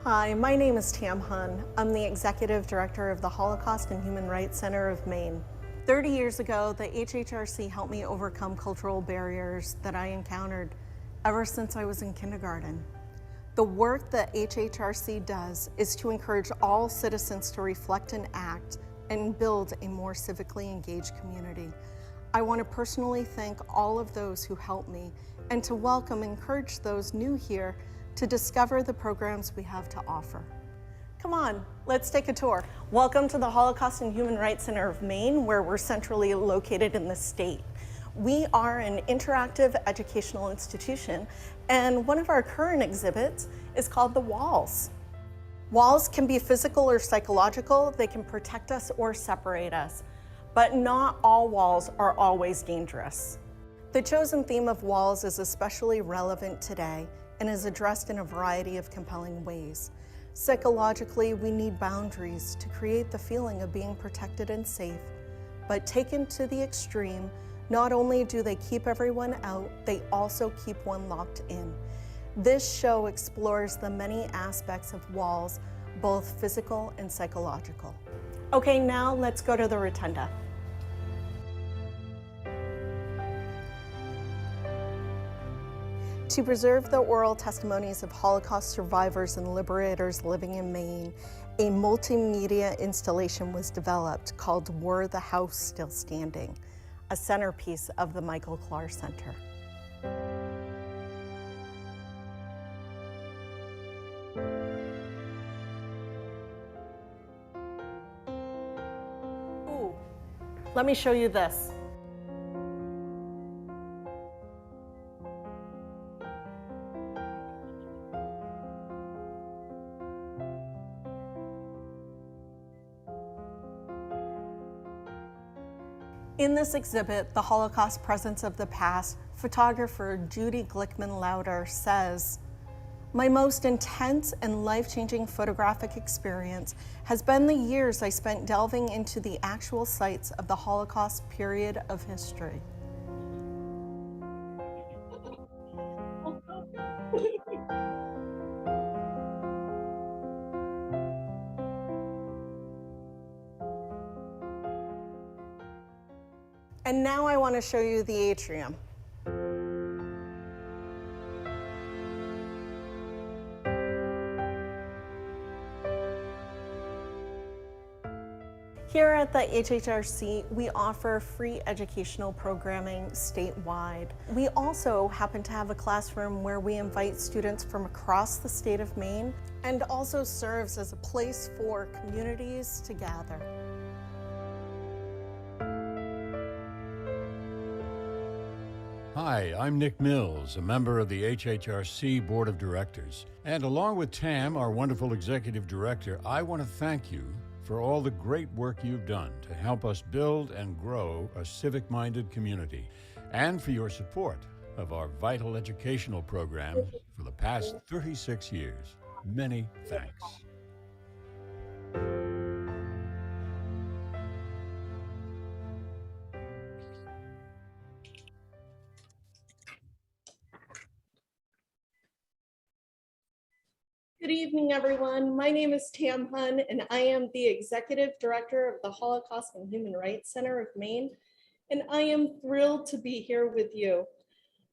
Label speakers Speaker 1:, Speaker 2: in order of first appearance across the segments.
Speaker 1: Hi, my name is Tam Hun. I'm the Executive Director of the Holocaust and Human Rights Center of Maine. 30 years ago, the HHRC helped me overcome cultural barriers that I encountered ever since I was in kindergarten. The work that HHRC does is to encourage all citizens to reflect and act and build a more civically engaged community. I want to personally thank all of those who helped me and to welcome and encourage those new here to discover the programs we have to offer. Come on, let's take a tour. Welcome to the Holocaust and Human Rights Center of Maine, where we're centrally located in the state. We are an interactive educational institution, and one of our current exhibits is called The Walls. Walls can be physical or psychological. They can protect us or separate us, but not all walls are always dangerous. The chosen theme of walls is especially relevant today and is addressed in a variety of compelling ways. Psychologically, we need boundaries to create the feeling of being protected and safe, but taken to the extreme, not only do they keep everyone out, they also keep one locked in. This show explores the many aspects of walls, both physical and psychological. Okay, now let's go to the rotunda. To preserve the oral testimonies of Holocaust survivors and liberators living in Maine, a multimedia installation was developed called Were the House Still Standing, a centerpiece of the Michael Klahr Center. Ooh, let me show you this. In this exhibit, The Holocaust Presence of the Past, photographer Judy Glickman-Lauder says, "My most intense and life-changing photographic experience has been the years I spent delving into the actual sites of the Holocaust period of history." And now I want to show you the atrium. Here at the HHRC, we offer free educational programming statewide. We also happen to have a classroom where we invite students from across the state of Maine and also serves as a place for communities to gather.
Speaker 2: Hi, I'm Nick Mills, a member of the HHRC Board of Directors. And along with Tam, our wonderful Executive Director, I want to thank you for all the great work you've done to help us build and grow a civic-minded community, and for your support of our vital educational programs for the past 36 years. Many thanks.
Speaker 1: Good evening, everyone. My name is Tam Hun, and I am the Executive Director of the Holocaust and Human Rights Center of Maine, and I am thrilled to be here with you.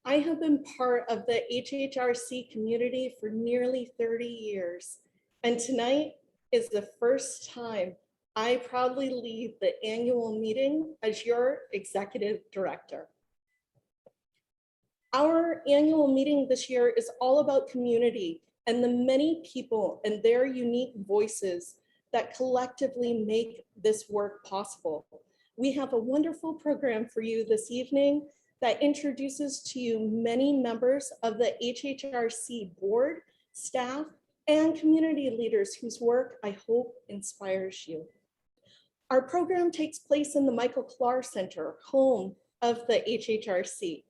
Speaker 1: I have been part of the HHRC community for nearly 30 years, and tonight is the first time I proudly lead the annual meeting as your Executive Director. Our annual meeting this year is all about community and the many people and their unique voices that collectively make this work possible. We have a wonderful program for you this evening that introduces to you many members of the HHRC board, staff, and community leaders whose work I hope inspires you. Our program takes place in the Michael Klahr Center, home of the HHRC.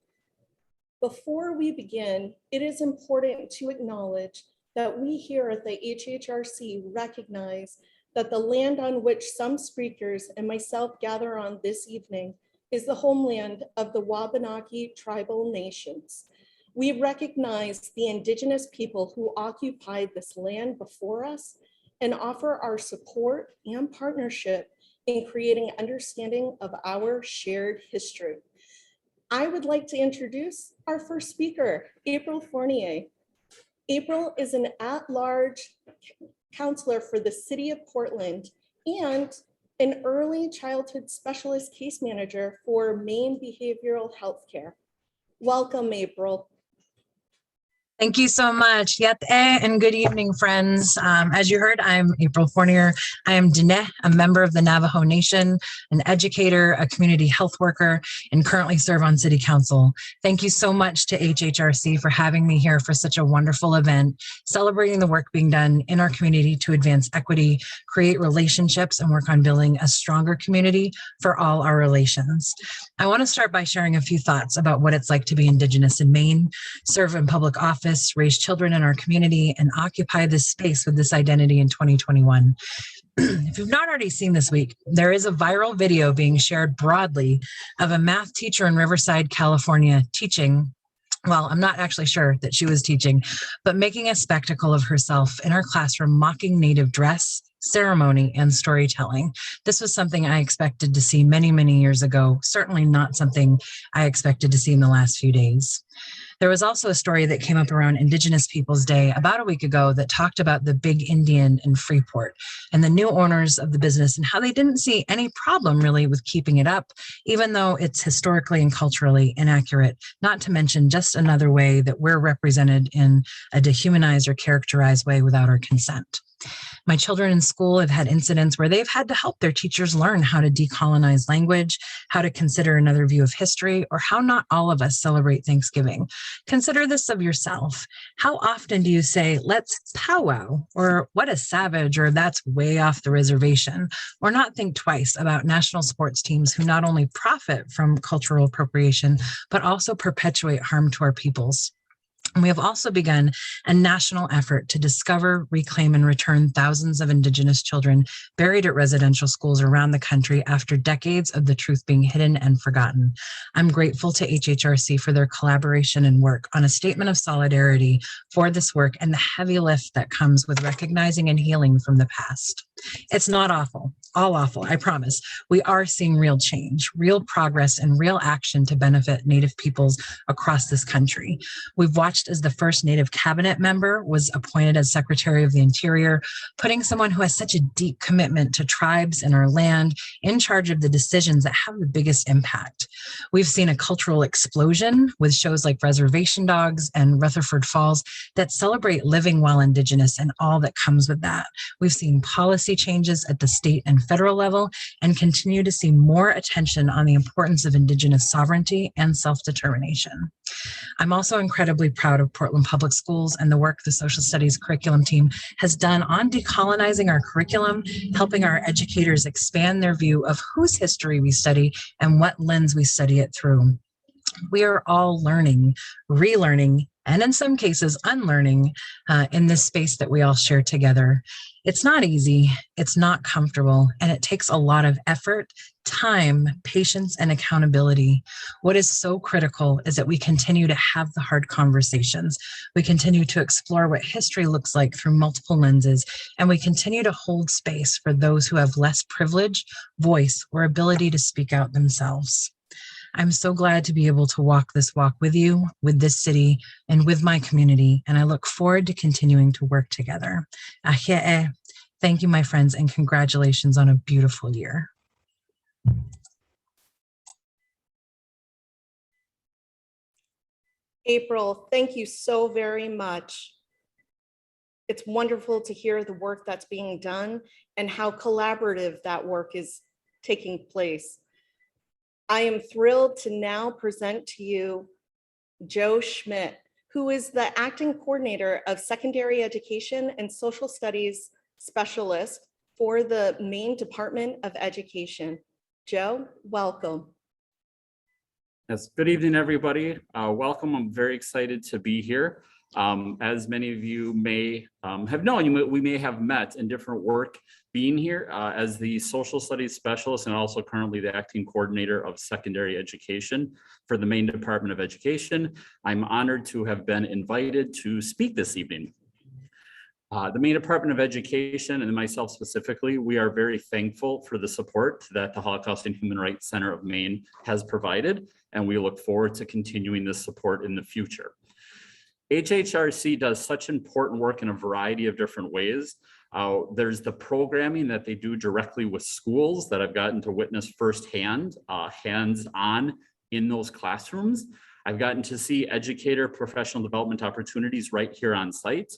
Speaker 1: Before we begin, it is important to acknowledge that we here at the HHRC recognize that the land on which some speakers and myself gather on this evening is the homeland of the Wabanaki tribal nations. We recognize the Indigenous people who occupied this land before us and offer our support and partnership in creating understanding of our shared history. I would like to introduce our first speaker, April Fournier. April is an at-large counselor for the City of Portland and an early childhood specialist case manager for Maine Behavioral Health Care. Welcome, April.
Speaker 3: Thank you so much. Yet and good evening, friends. As you heard, I'm April Fournier. I am Dine, a member of the Navajo Nation, an educator, a community health worker, and currently serve on City Council. Thank you so much to HHRC for having me here for such a wonderful event, celebrating the work being done in our community to advance equity, create relationships, and work on building a stronger community for all our relations. I want to start by sharing a few thoughts about what it's like to be Indigenous in Maine, serve in public office, raise children in our community, and occupy this space with this identity in 2021. If you've not already seen this week, there is a viral video being shared broadly of a math teacher in Riverside, California teaching. Well, I'm not actually sure that she was teaching, but making a spectacle of herself in her classroom, mocking Native dress, ceremony, and storytelling. This was something I expected to see many, many years ago, certainly not something I expected to see in the last few days. There was also a story that came up around Indigenous Peoples Day about a week ago that talked about the Big Indian in Freeport and the new owners of the business and how they didn't see any problem really with keeping it up, even though it's historically and culturally inaccurate, not to mention just another way that we're represented in a dehumanized or characterized way without our consent. My children in school have had incidents where they've had to help their teachers learn how to decolonize language, how to consider another view of history, or how not all of us celebrate Thanksgiving. Consider this of yourself. How often do you say, let's powwow, or what a savage, or that's way off the reservation, or not think twice about national sports teams who not only profit from cultural appropriation, but also perpetuate harm to our peoples? And we have also begun a national effort to discover, reclaim, and return thousands of Indigenous children buried at residential schools around the country after decades of the truth being hidden and forgotten. I'm grateful to HHRC for their collaboration and work on a statement of solidarity for this work and the heavy lift that comes with recognizing and healing from the past. It's not awful, all awful, I promise. We are seeing real change, real progress, and real action to benefit Native peoples across this country. We've watched as the first Native cabinet member was appointed as Secretary of the Interior, putting someone who has such a deep commitment to tribes and our land in charge of the decisions that have the biggest impact. We've seen a cultural explosion with shows like Reservation Dogs and Rutherford Falls that celebrate living while Indigenous and all that comes with that. We've seen policy changes at the state and federal level and continue to see more attention on the importance of Indigenous sovereignty and self-determination. I'm also incredibly proud of Portland Public Schools and the work the social studies curriculum team has done on decolonizing our curriculum, helping our educators expand their view of whose history we study and what lens we study it through. We are all learning, relearning, and in some cases unlearning in this space that we all share together. It's not easy, it's not comfortable, and it takes a lot of effort, time, patience, and accountability. What is so critical is that we continue to have the hard conversations. We continue to explore what history looks like through multiple lenses, and we continue to hold space for those who have less privilege, voice, or ability to speak out themselves. I'm so glad to be able to walk this walk with you, with this city, and with my community, and I look forward to continuing to work together. Ahye'e. Thank you, my friends, and congratulations on a beautiful year.
Speaker 1: April, thank you so very much. It's wonderful to hear the work that's being done and how collaborative that work is taking place. I am thrilled to now present to you Joe Schmidt, who is the acting coordinator of secondary education and social studies specialist for the Maine Department of Education. Joe, welcome.
Speaker 4: Yes, good evening, everybody. Welcome. I'm very excited to be here. As many of you may have known, we may have met in different work being here as the social studies specialist and also currently the acting coordinator of secondary education for the Maine Department of Education. I'm honored to have been invited to speak this evening. The Maine Department of Education and myself specifically, we are very thankful for the support that the Holocaust and Human Rights Center of Maine has provided, and we look forward to continuing this support in the future. HHRC does such important work in a variety of different ways. There's the programming that they do directly with schools that I've gotten to witness firsthand, hands-on in those classrooms. I've gotten to see educator professional development opportunities right here on site.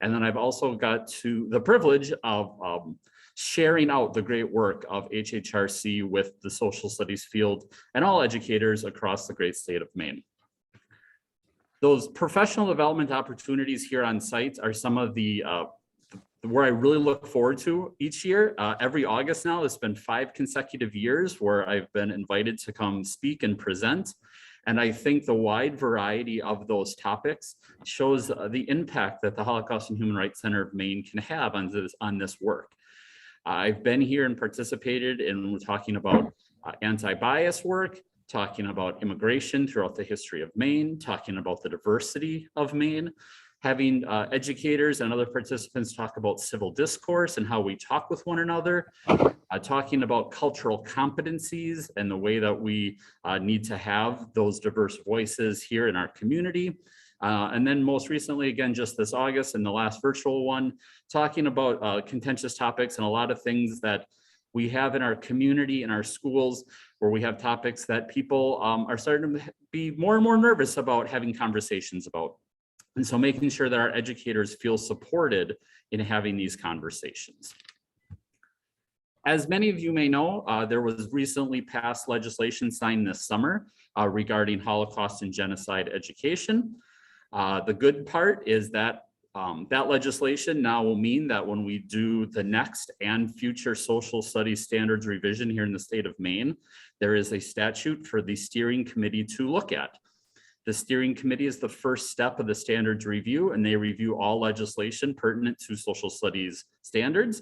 Speaker 4: And then I've also got to the privilege of sharing out the great work of HHRC with the social studies field and all educators across the great state of Maine. Those professional development opportunities here on site are some of the where I really look forward to each year. Every August now, it's been 5 consecutive years where I've been invited to come speak and present. And I think the wide variety of those topics shows the impact that the Holocaust and Human Rights Center of Maine can have on this work. I've been here and participated in talking about anti-bias work, talking about immigration throughout the history of Maine, talking about the diversity of Maine, having educators and other participants talk about civil discourse and how we talk with one another, talking about cultural competencies and the way that we need to have those diverse voices here in our community. And then most recently, again, just this August and the last virtual one, talking about contentious topics and a lot of things that we have in our community, in our schools, where we have topics that people are starting to be more and more nervous about having conversations about. And so making sure that our educators feel supported in having these conversations. As many of you may know, there was recently passed legislation signed this summer regarding Holocaust and genocide education. The good part is that that legislation now will mean that when we do the next and future social studies standards revision here in the state of Maine, there is a statute for the steering committee to look at. The steering committee is the first step of the standards review, and they review all legislation pertinent to social studies standards.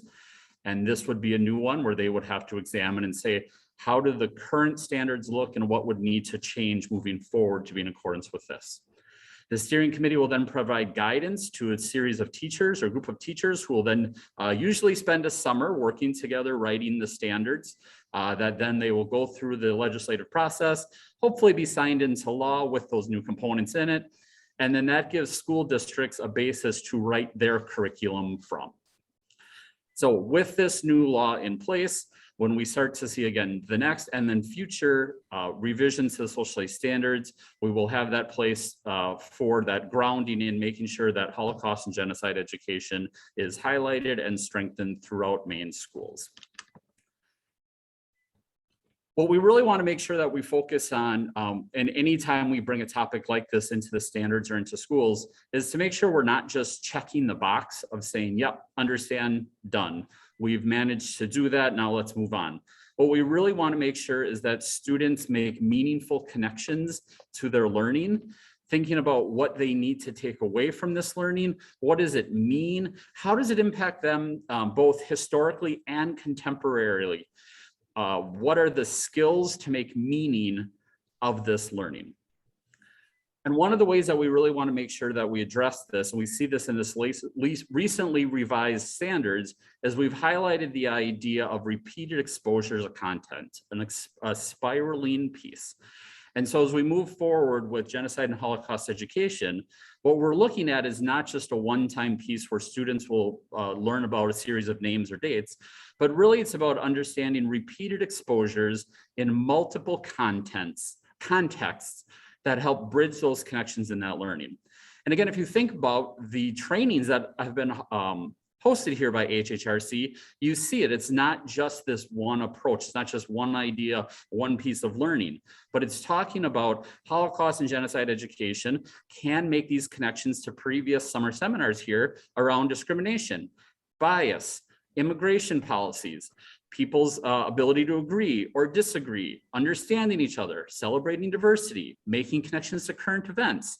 Speaker 4: And this would be a new one where they would have to examine and say, how do the current standards look and what would need to change moving forward to be in accordance with this? The steering committee will then provide guidance to a series of teachers or group of teachers who will then usually spend a summer working together, writing the standards that then they will go through the legislative process, hopefully be signed into law with those new components in it. And then that gives school districts a basis to write their curriculum from. So with this new law in place, when we start to see again the next and then future revisions to the social studies standards, we will have that place for that grounding in making sure that Holocaust and genocide education is highlighted and strengthened throughout Maine schools. What we really want to make sure that we focus on, and anytime we bring a topic like this into the standards or into schools, is to make sure we're not just checking the box of saying, yep, understand, done. We've managed to do that, now let's move on. What we really want to make sure is that students make meaningful connections to their learning, thinking about what they need to take away from this learning. What does it mean? How does it impact them both historically and contemporarily? What are the skills to make meaning of this learning? And one of the ways that we really want to make sure that we address this, and we see this in this recently revised standards, is we've highlighted the idea of repeated exposures of content, a spiraling piece. And so as we move forward with genocide and Holocaust education, what we're looking at is not just a one-time piece where students will learn about a series of names or dates, but really it's about understanding repeated exposures in multiple contexts that help bridge those connections in that learning. And again, if you think about the trainings that have been hosted here by HHRC, you see it. It's not just this one approach. It's not just one idea, one piece of learning, but it's talking about Holocaust and genocide education can make these connections to previous summer seminars here around discrimination, bias, immigration policies, people's ability to agree or disagree, understanding each other, celebrating diversity, making connections to current events.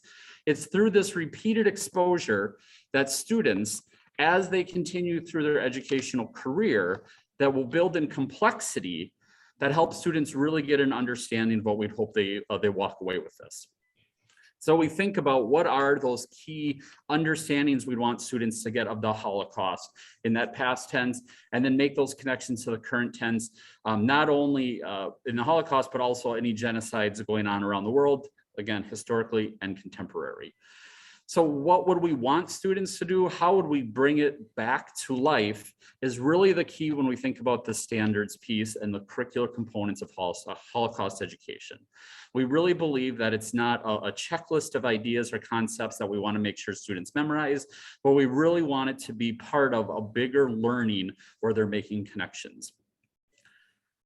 Speaker 4: It's through this repeated exposure that students, as they continue through their educational career, that will build in complexity that helps students really get an understanding of what we'd hope they walk away with this. So we think about what are those key understandings we want students to get of the Holocaust in that past tense, and then make those connections to the current tense, not only in the Holocaust, but also any genocides going on around the world, again, historically and contemporary. So what would we want students to do? How would we bring it back to life is really the key when we think about the standards piece and the curricular components of Holocaust education. We really believe that it's not a checklist of ideas or concepts that we want to make sure students memorize, but we really want it to be part of a bigger learning where they're making connections.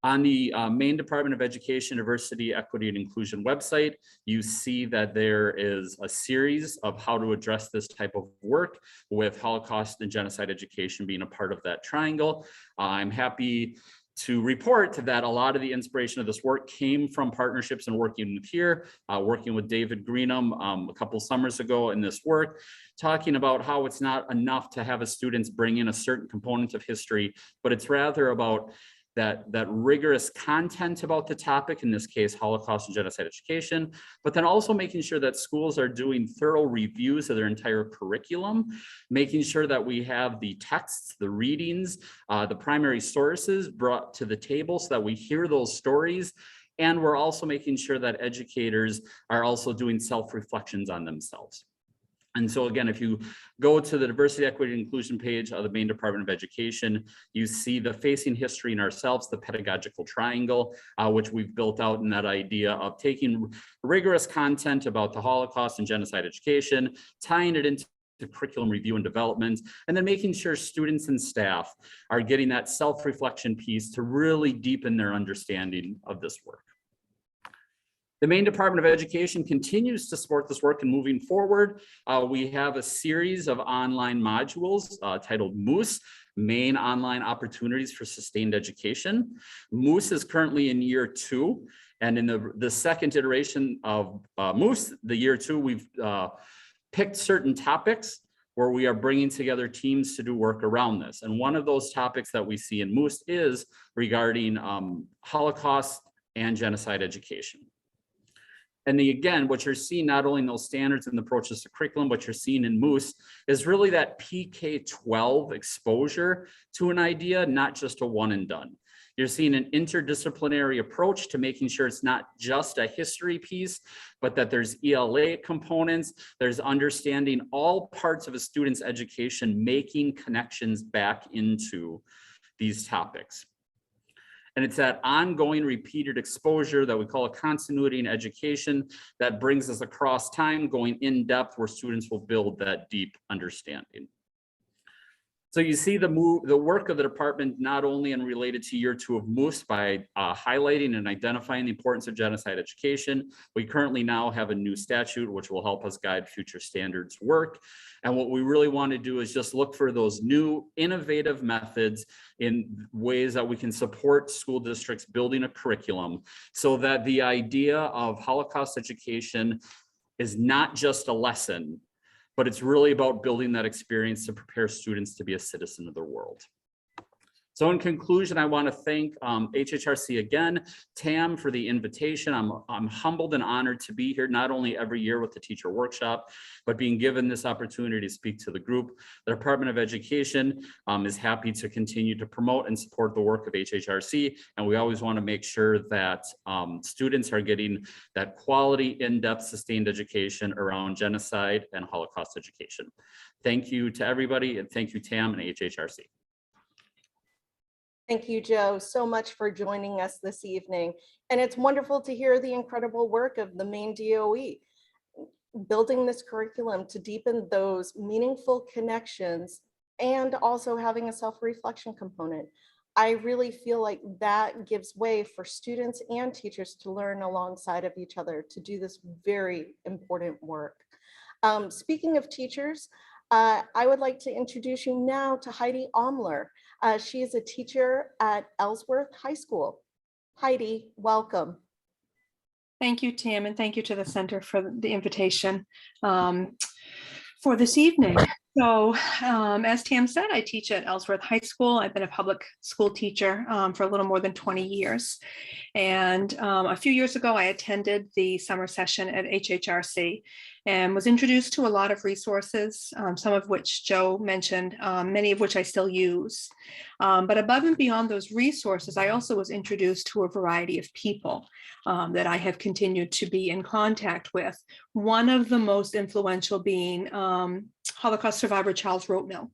Speaker 4: On the Maine Department of Education, Diversity, Equity, and Inclusion website, you see that there is a series of how to address this type of work, with Holocaust and genocide education being a part of that triangle. I'm happy to report that a lot of the inspiration of this work came from partnerships and working with here, working with David Greenham a couple summers ago in this work, talking about how it's not enough to have students bring in a certain component of history, but it's rather about that rigorous content about the topic, in this case, Holocaust and genocide education, but then also making sure that schools are doing thorough reviews of their entire curriculum, making sure that we have the texts, the readings, the primary sources brought to the table so that we hear those stories. And we're also making sure that educators are also doing self-reflections on themselves. And so again, if you go to the Diversity, Equity, and Inclusion page of the Maine Department of Education, you see the Facing History in Ourselves, the pedagogical triangle, which we've built out in that idea of taking rigorous content about the Holocaust and genocide education, tying it into curriculum review and development, and then making sure students and staff are getting that self-reflection piece to really deepen their understanding of this work. The Maine Department of Education continues to support this work, and moving forward, we have a series of online modules titled MOOSE, Maine Online Opportunities for Sustained Education. MOOSE is currently in year 2, and in the second iteration of MOOSE, the year 2, we've picked certain topics where we are bringing together teams to do work around this. And one of those topics that we see in MOOSE is regarding Holocaust and genocide education. And again, what you're seeing not only in those standards and approaches to curriculum, what you're seeing in MOOSE is really that PK-12 exposure to an idea, not just a one and done. You're seeing an interdisciplinary approach to making sure it's not just a history piece, but that there's ELA components, there's understanding all parts of a student's education, making connections back into these topics. And it's that ongoing repeated exposure that we call a continuity in education that brings us across time, going in depth, where students will build that deep understanding. So you see the work of the department not only in related to year 2 of MOOSE by highlighting and identifying the importance of genocide education. We currently now have a new statute which will help us guide future standards work. And what we really want to do is just look for those new innovative methods in ways that we can support school districts building a curriculum so that the idea of Holocaust education is not just a lesson, but it's really about building that experience to prepare students to be a citizen of their world. So in conclusion, I want to thank HHRC again, Tam, for the invitation. I'm humbled and honored to be here, not only every year with the teacher workshop, but being given this opportunity to speak to the group. The Department of Education is happy to continue to promote and support the work of HHRC, and we always want to make sure that students are getting that quality, in-depth, sustained education around genocide and Holocaust education. Thank you to everybody, and thank you, Tam and HHRC.
Speaker 1: Thank you, Joe, so much for joining us this evening. And it's wonderful to hear the incredible work of the Maine DOE, building this curriculum to deepen those meaningful connections and also having a self-reflection component. I really feel like that gives way for students and teachers to learn alongside of each other to do this very important work. Speaking of teachers, I would like to introduce you now to Heidi Omler. She is a teacher at Ellsworth High School. Heidi, welcome.
Speaker 5: Thank you, Tam, and thank you to the Center for the invitation for this evening. So as Tam said, I teach at Ellsworth High School. I've been a public school teacher for a little more than 20 years. And a few years ago, I attended the summer session at HHRC and was introduced to a lot of resources, some of which Joe mentioned, many of which I still use. But above and beyond those resources, I also was introduced to a variety of people that I have continued to be in contact with. One of the most influential being Holocaust survivor Charles Roatmill.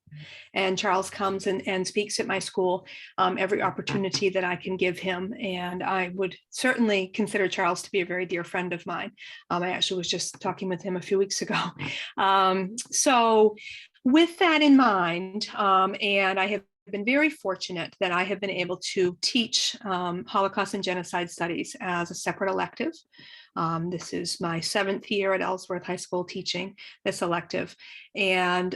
Speaker 5: And Charles comes and speaks at my school every opportunity that I can give him. And I would certainly consider Charles to be a very dear friend of mine. I actually was just talking with him a few weeks ago. So with that in mind, and I have been very fortunate that I have been able to teach Holocaust and Genocide Studies as a separate elective. This is my 7th year at Ellsworth High School teaching this elective. And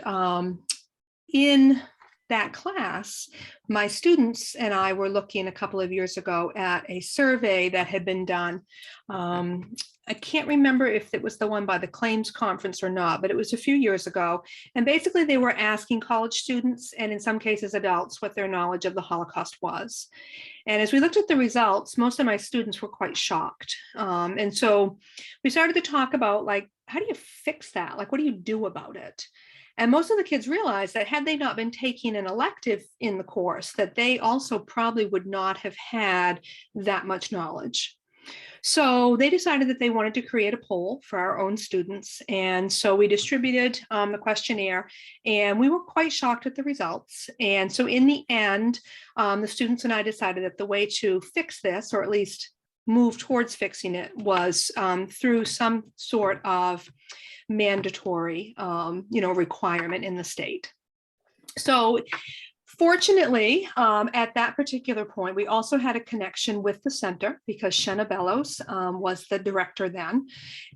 Speaker 5: in that class, my students and I were looking a couple of years ago at a survey that had been done. I can't remember if it was the one by the claims conference or not, but it was a few years ago. And basically they were asking college students, and in some cases adults, what their knowledge of the Holocaust was. And as we looked at the results, most of my students were quite shocked. And so we started to talk about, like, how do you fix that? Like, what do you do about it? And most of the kids realized that had they not been taking an elective in the course, that they also probably would not have had that much knowledge. So they decided that they wanted to create a poll for our own students. And so we distributed the questionnaire, and we were quite shocked at the results. And so in the end, the students and I decided that the way to fix this, or at least move towards fixing it, was through some sort of mandatory requirement in the state. So fortunately, at that particular point, we also had a connection with the center because Shenna Bellows was the director then,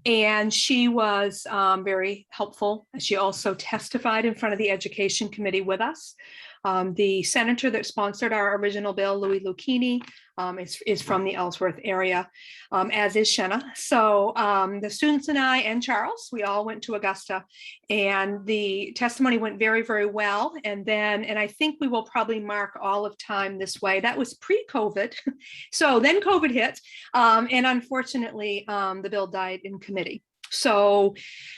Speaker 5: and she was very helpful. She also testified in front of the education committee with us. The senator that sponsored our original bill, Louis Lucchini, is from the Ellsworth area, as is Shenna. So the students and I and Charles, we all went to Augusta, and the testimony went very, very well. And I think we will probably mark all of time this way. That was pre-COVID. So then COVID hit, and unfortunately, the bill died in committee. So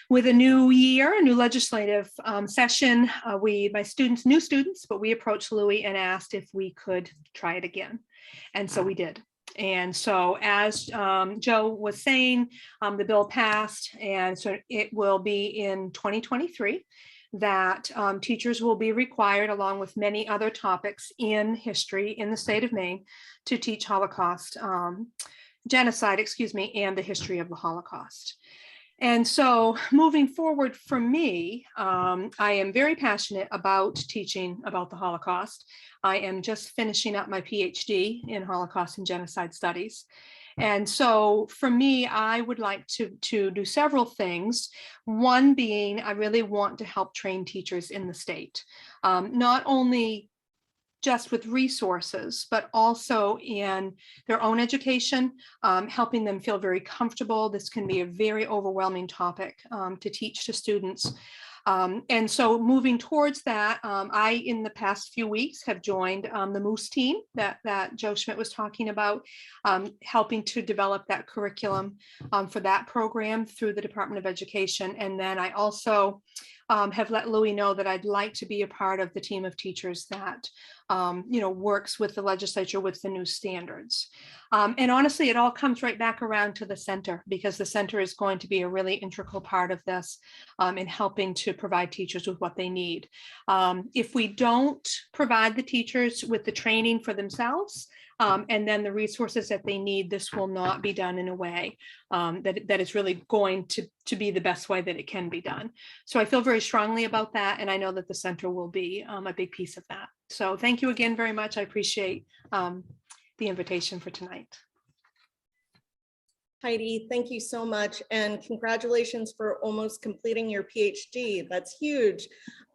Speaker 5: with a new year, a new legislative session, new students, but we approached Louis and asked if we could try it again. And so we did. And so as Joe was saying, the bill passed, and so it will be in 2023 that teachers will be required, along with many other topics in history in the state of Maine, to teach Holocaust, genocide, and the history of the Holocaust. And so moving forward for me, I am very passionate about teaching about the Holocaust. I am just finishing up my PhD in Holocaust and Genocide Studies. And so for me, I would like to do several things. One being, I really want to help train teachers in the state, not only just with resources, but also in their own education, helping them feel very comfortable. This can be a very overwhelming topic to teach to students. And so moving towards that, I, in the past few weeks, have joined the Moose team that Joe Schmidt was talking about, helping to develop that curriculum for that program through the Department of Education. And then I also have let Louis know that I'd like to be a part of the team of teachers that works with the legislature with the new standards. And honestly, it all comes right back around to the center, because the center is going to be a really integral part of this in helping to provide teachers with what they need. If we don't provide the teachers with the training for themselves, and then the resources that they need, this will not be done in a way that is really going to be the best way that it can be done. So I feel very strongly about that, and I know that the center will be a big piece of that. So thank you again very much. I appreciate the invitation for tonight.
Speaker 1: Heidi, thank you so much, and congratulations for almost completing your PhD. That's huge.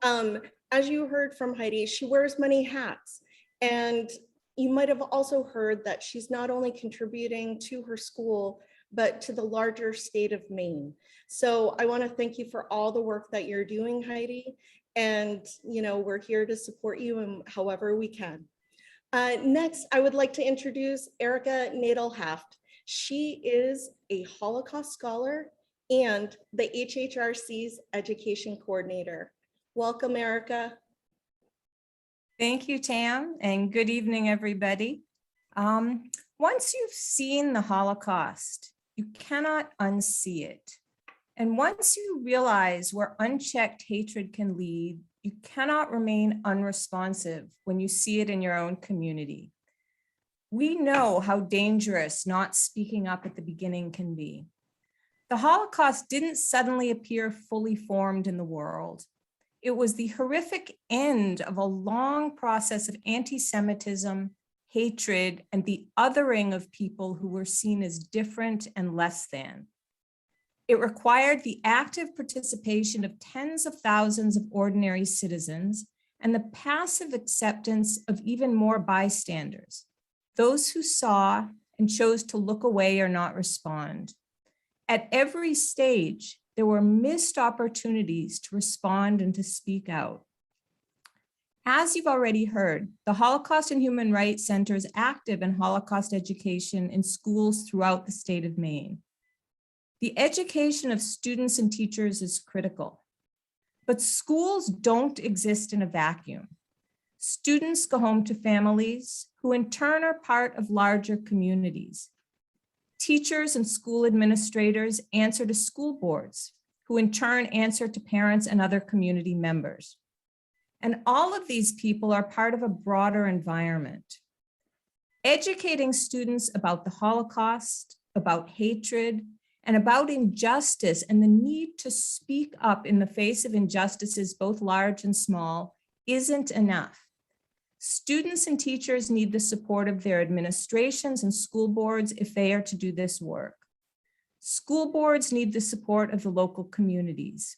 Speaker 1: As you heard from Heidi, she wears many hats, and you might have also heard that she's not only contributing to her school, but to the larger state of Maine. So I want to thank you for all the work that you're doing, Heidi. And, we're here to support you in however we can. Next, I would like to introduce Erica Natal Haft. She is a Holocaust scholar and the HHRC's education coordinator. Welcome, Erica.
Speaker 6: Thank you, Tam, and good evening, everybody. Once you've seen the Holocaust, you cannot unsee it. And once you realize where unchecked hatred can lead, you cannot remain unresponsive when you see it in your own community. We know how dangerous not speaking up at the beginning can be. The Holocaust didn't suddenly appear fully formed in the world. It was the horrific end of a long process of anti-Semitism, hatred, and the othering of people who were seen as different and less than. It required the active participation of tens of thousands of ordinary citizens and the passive acceptance of even more bystanders, those who saw and chose to look away or not respond. At every stage, there were missed opportunities to respond and to speak out. As you've already heard, the Holocaust and Human Rights Center is active in Holocaust education in schools throughout the state of Maine. The education of students and teachers is critical, but schools don't exist in a vacuum. Students go home to families who in turn are part of larger communities. Teachers and school administrators answer to school boards, who in turn answer to parents and other community members. And all of these people are part of a broader environment. Educating students about the Holocaust, about hatred, and about injustice and the need to speak up in the face of injustices, both large and small, isn't enough. Students and teachers need the support of their administrations and school boards if they are to do this work. School boards need the support of the local communities.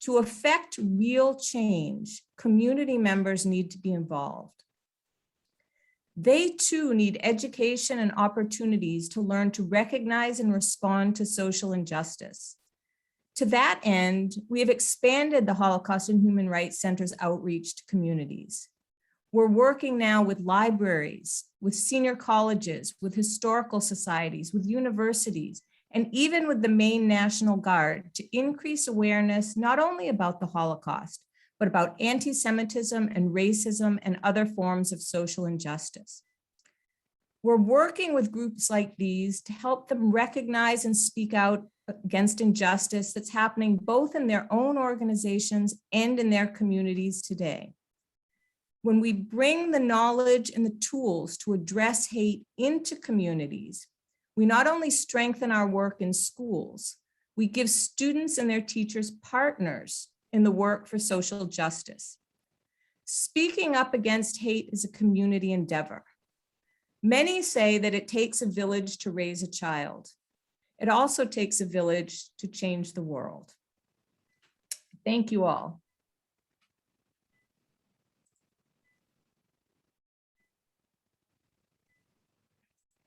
Speaker 6: To effect real change, community members need to be involved. They too need education and opportunities to learn to recognize and respond to social injustice. To that end, we have expanded the Holocaust and Human Rights Center's outreach to communities. We're working now with libraries, with senior colleges, with historical societies, with universities, and even with the Maine National Guard to increase awareness not only about the Holocaust, but about anti-Semitism and racism and other forms of social injustice. We're working with groups like these to help them recognize and speak out against injustice that's happening both in their own organizations and in their communities today. When we bring the knowledge and the tools to address hate into communities, we not only strengthen our work in schools, we give students and their teachers partners in the work for social justice. Speaking up against hate is a community endeavor. Many say that it takes a village to raise a child. It also takes a village to change the world. Thank you all.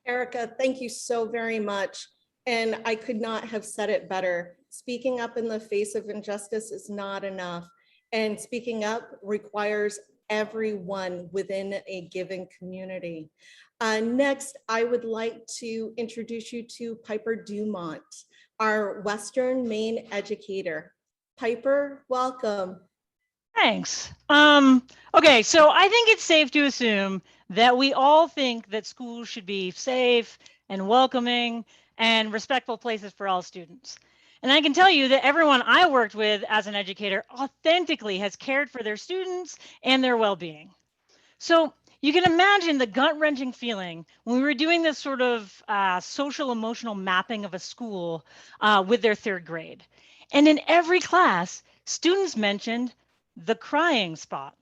Speaker 1: Erica, thank you so very much. And I could not have said it better. Speaking up in the face of injustice is not enough. And speaking up requires everyone within a given community. Next, I would like to introduce you to Piper Dumont, our Western Maine educator. Piper, welcome.
Speaker 7: Thanks. Okay, so I think it's safe to assume that we all think that schools should be safe and welcoming and respectful places for all students. And I can tell you that everyone I worked with as an educator authentically has cared for their students and their well-being. So you can imagine the gut-wrenching feeling when we were doing this sort of social emotional mapping of a school with their third grade. And in every class, students mentioned the crying spot.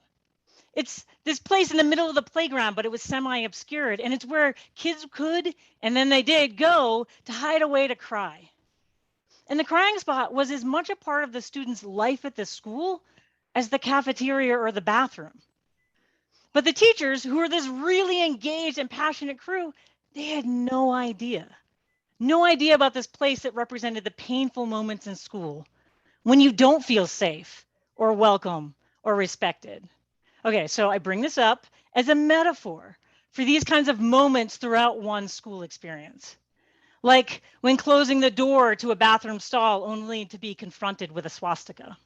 Speaker 7: It's this place in the middle of the playground, but it was semi-obscured, and it's where kids could, and then they did, go to hide away to cry. And the crying spot was as much a part of the students' life at the school as the cafeteria or the bathroom. But the teachers, who were this really engaged and passionate crew, they had no idea. No idea about this place that represented the painful moments in school when you don't feel safe or welcome or respected. Okay, so I bring this up as a metaphor for these kinds of moments throughout one's school experience. Like when closing the door to a bathroom stall only to be confronted with a swastika.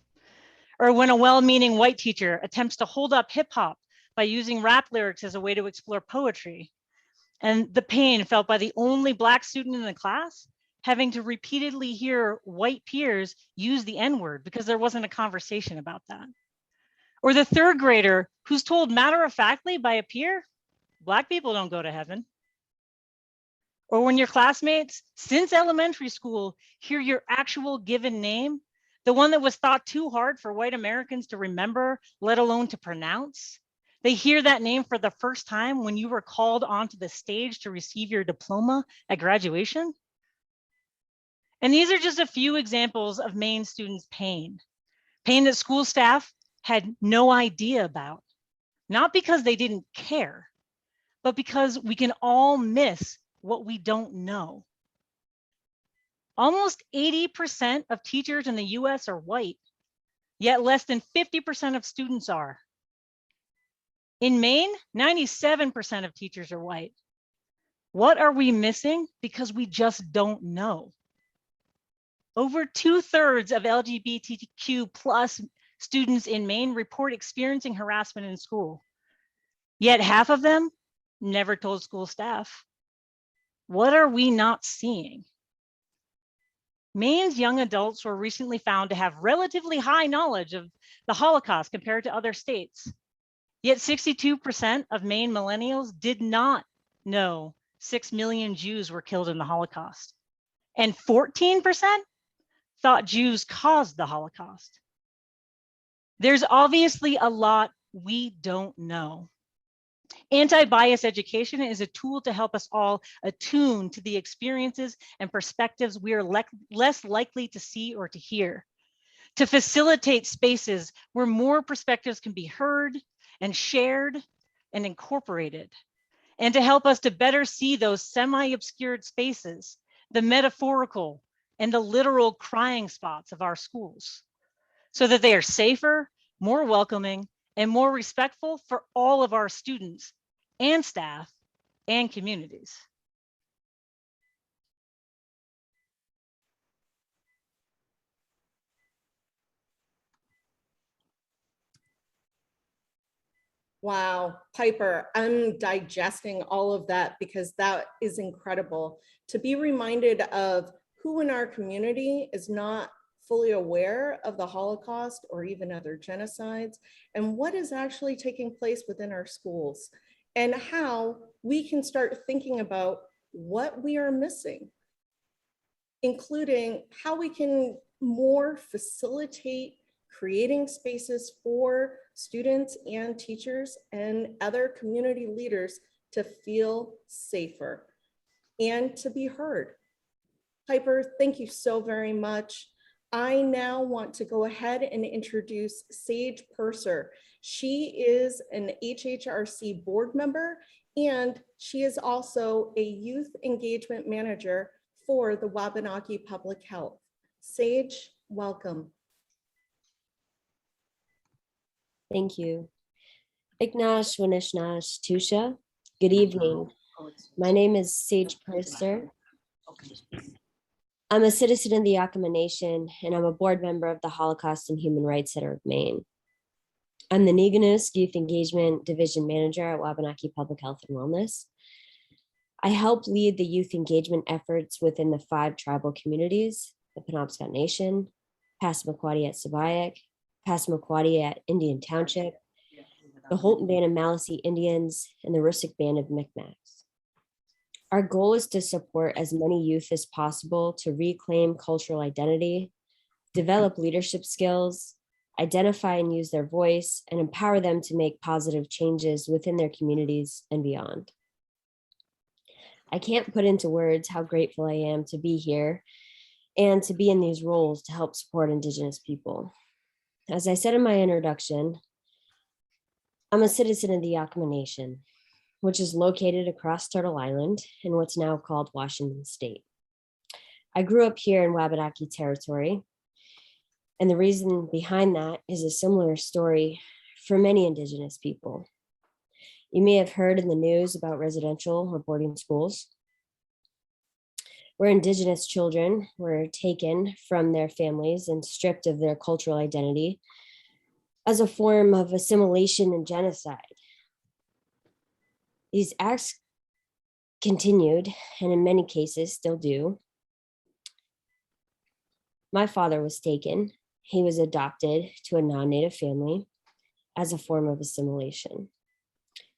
Speaker 7: Or when a well-meaning white teacher attempts to hold up hip hop by using rap lyrics as a way to explore poetry. And the pain felt by the only Black student in the class having to repeatedly hear white peers use the N-word because there wasn't a conversation about that. Or the third grader who's told matter-of-factly by a peer, Black people don't go to heaven. Or when your classmates, since elementary school, hear your actual given name, the one that was thought too hard for white Americans to remember, let alone to pronounce. They hear that name for the first time when you were called onto the stage to receive your diploma at graduation. And these are just a few examples of Maine students' pain that school staff had no idea about, not because they didn't care, but because we can all miss what we don't know. Almost 80% of teachers in the US are white, yet less than 50% of students are. In Maine, 97% of teachers are white. What are we missing? Because we just don't know. Over 2/3 of LGBTQ plus students in Maine report experiencing harassment in school. Yet half of them never told school staff. What are we not seeing? Maine's young adults were recently found to have relatively high knowledge of the Holocaust compared to other states. Yet 62% of Maine millennials did not know 6 million Jews were killed in the Holocaust. And 14% thought Jews caused the Holocaust. There's obviously a lot we don't know. Anti-bias education is a tool to help us all attune to the experiences and perspectives we are less likely to see or to hear, to facilitate spaces where more perspectives can be heard and shared and incorporated, and to help us to better see those semi-obscured spaces, the metaphorical and the literal crying spots of our schools, so that they are safer, more welcoming, and more respectful for all of our students and staff and communities.
Speaker 1: Wow, Piper, I'm digesting all of that because that is incredible. To be reminded of who in our community is not fully aware of the Holocaust or even other genocides, and what is actually taking place within our schools, and how we can start thinking about what we are missing, including how we can more facilitate creating spaces for students and teachers and other community leaders to feel safer and to be heard. Piper, thank you so very much. I now want to go ahead and introduce Sage Purser. She is an HHRC board member, and she is also a youth engagement manager for the Wabanaki Public Health. Sage, welcome.
Speaker 8: Thank you. Ignash Winishnash Tusha. Good evening. My name is Sage Purser. I'm a citizen of the Yakama Nation, and I'm a board member of the Holocaust and Human Rights Center of Maine. I'm the Indigenous Youth Engagement Division Manager at Wabanaki Public Health and Wellness. I help lead the youth engagement efforts within the 5 tribal communities: the Penobscot Nation, Passamaquoddy at Sabayak, Passamaquoddy at Indian Township, the Holton Band of Maliseet Indians, and the Rustic Band of Micmacs. Our goal is to support as many youth as possible to reclaim cultural identity, develop leadership skills, identify and use their voice, and empower them to make positive changes within their communities and beyond. I can't put into words how grateful I am to be here and to be in these roles to help support Indigenous people. As I said in my introduction, I'm a citizen of the Yakama Nation, which is located across Turtle Island in what's now called Washington State. I grew up here in Wabanaki territory, and the reason behind that is a similar story for many Indigenous people. You may have heard in the news about residential or boarding schools where Indigenous children were taken from their families and stripped of their cultural identity as a form of assimilation and genocide. These acts continued, and in many cases still do. My father was taken. He was adopted to a non-Native family as a form of assimilation.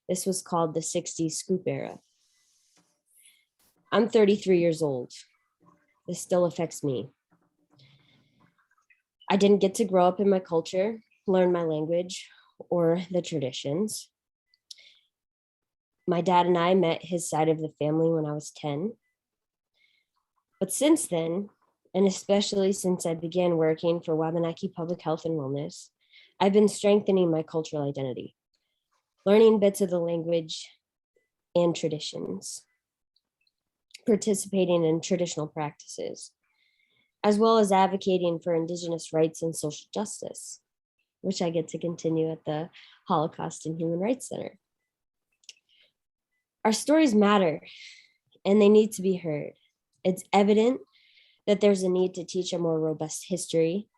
Speaker 8: This was called the 60s scoop era. I'm 33 years old. This still affects me. I didn't get to grow up in my culture, learn my language, or the traditions. My dad and I met his side of the family when I was 10. But since then, and especially since I began working for Wabanaki Public Health and Wellness, I've been strengthening my cultural identity, learning bits of the language and traditions, participating in traditional practices, as well as advocating for Indigenous rights and social justice, which I get to continue at the Holocaust and Human Rights Center. Our stories matter, and they need to be heard. It's evident that there's a need to teach a more robust history.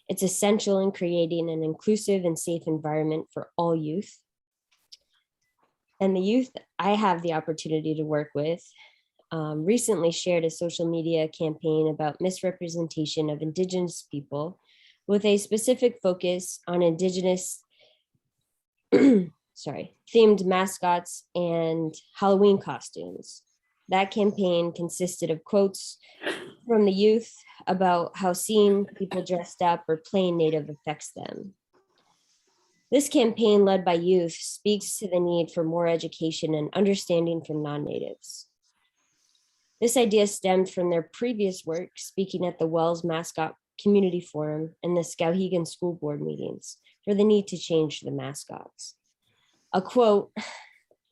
Speaker 8: It's essential in creating an inclusive and safe environment for all youth. And the youth I have the opportunity to work with recently shared a social media campaign about misrepresentation of Indigenous people with a specific focus on Indigenous themed mascots and Halloween costumes. That campaign consisted of quotes from the youth about how seeing people dressed up or playing Native affects them. This campaign, led by youth, speaks to the need for more education and understanding from non-Natives. This idea stemmed from their previous work speaking at the Wells Mascot Community Forum and the Skowhegan School Board meetings for the need to change the mascots. A quote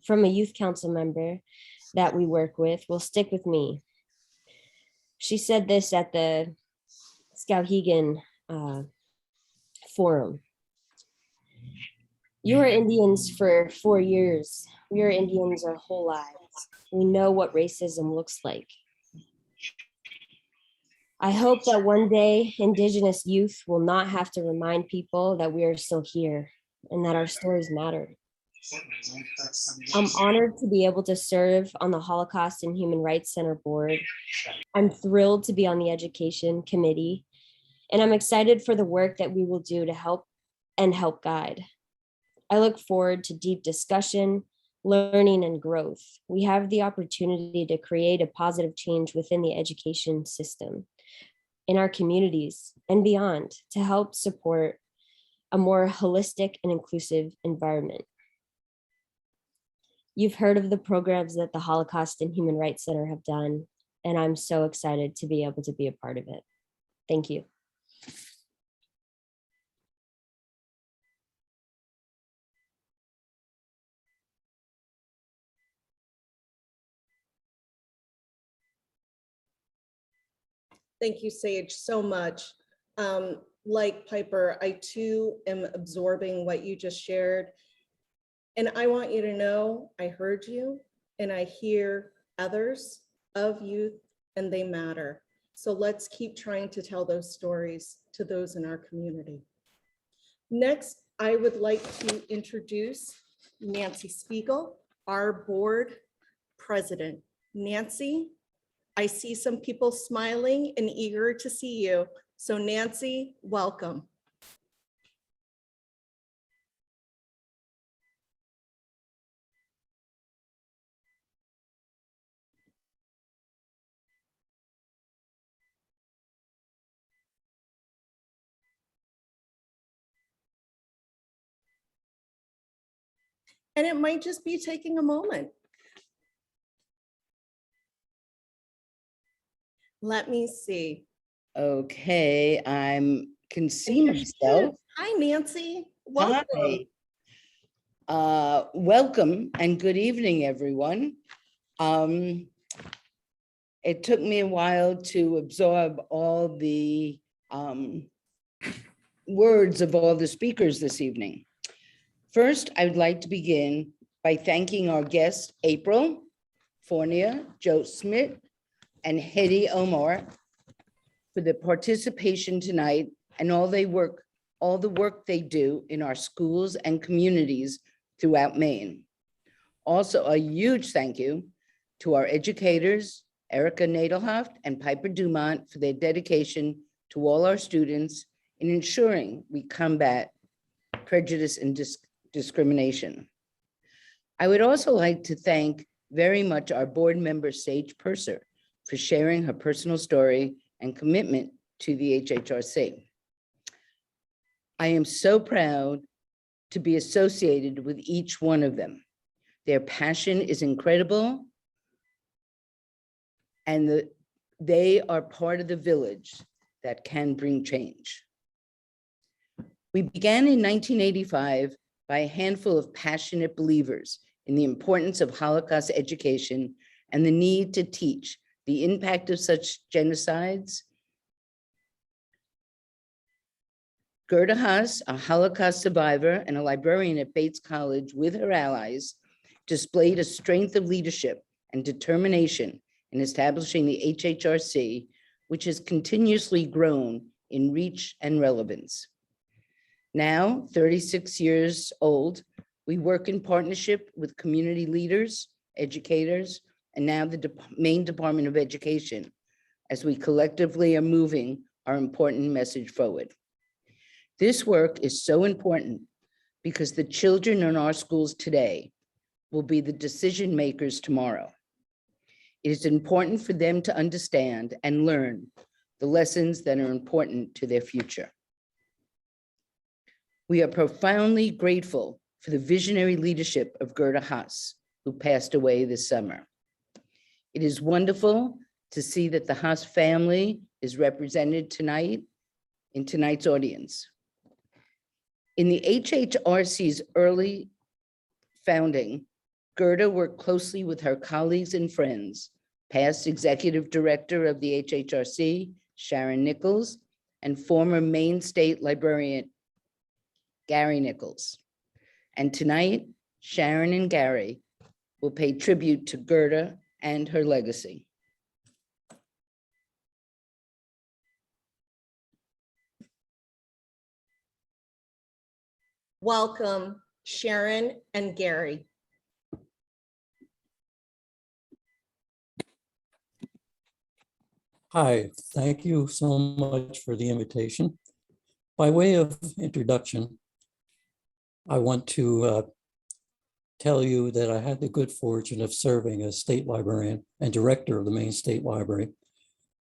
Speaker 8: from a youth council member that we work with will stick with me. She said this at the Skowhegan Forum. You are Indians for 4 years. We are Indians our whole lives. We know what racism looks like. I hope that one day Indigenous youth will not have to remind people that we are still here and that our stories matter. I'm honored to be able to serve on the Holocaust and Human Rights Center board. I'm thrilled to be on the education committee, and I'm excited for the work that we will do to help guide. I look forward to deep discussion, learning, and growth. We have the opportunity to create a positive change within the education system, in our communities, and beyond to help support a more holistic and inclusive environment. You've heard of the programs that the Holocaust and Human Rights Center have done, and I'm so excited to be able to be a part of it. Thank you.
Speaker 1: Thank you, Sage, so much. Like Piper, I too am absorbing what you just shared. And I want you to know I heard you and I hear others of youth, and they matter. So let's keep trying to tell those stories to those in our community. Next, I would like to introduce Nancy Spiegel, our board president. Nancy, I see some people smiling and eager to see you. So Nancy, welcome. And it might just be taking a moment. Let me see.
Speaker 9: Okay, can see myself.
Speaker 1: Hi, Nancy. Welcome.
Speaker 9: Hi. Welcome and good evening, everyone. It took me a while to absorb all the words of all the speakers this evening. First, I would like to begin by thanking our guests, April Fournier, Joe Smith, and Hedy Omar for the participation tonight and all the work they do in our schools and communities throughout Maine. Also, a huge thank you to our educators, Erica Natal and Piper Dumont, for their dedication to all our students in ensuring we combat prejudice and discrimination. I would also like to thank very much our board member, Sage Purser, for sharing her personal story and commitment to the HHRC. I am so proud to be associated with each one of them. Their passion is incredible, and they are part of the village that can bring change. We began in 1985 by a handful of passionate believers in the importance of Holocaust education and the need to teach the impact of such genocides. Gurda Haas, a Holocaust survivor and a librarian at Bates College with her allies, displayed a strength of leadership and determination in establishing the HHRC, which has continuously grown in reach and relevance. Now, 36 years old, we work in partnership with community leaders, educators, and now the Maine Department of Education, as we collectively are moving our important message forward. This work is so important because the children in our schools today will be the decision makers tomorrow. It is important for them to understand and learn the lessons that are important to their future. We are profoundly grateful for the visionary leadership of Gurda Haas, who passed away this summer. It is wonderful to see that the Haas family is represented tonight in tonight's audience. In the HHRC's early founding, Gurda worked closely with her colleagues and friends, past executive director of the HHRC, Sharon Nichols, and former Maine State Librarian, Gary Nichols. And tonight, Sharon and Gary will pay tribute to Gurda and her legacy.
Speaker 1: Welcome, Sharon and Gary.
Speaker 10: Hi, thank you so much for the invitation. By way of introduction, I want to tell you that I had the good fortune of serving as state librarian and director of the Maine State Library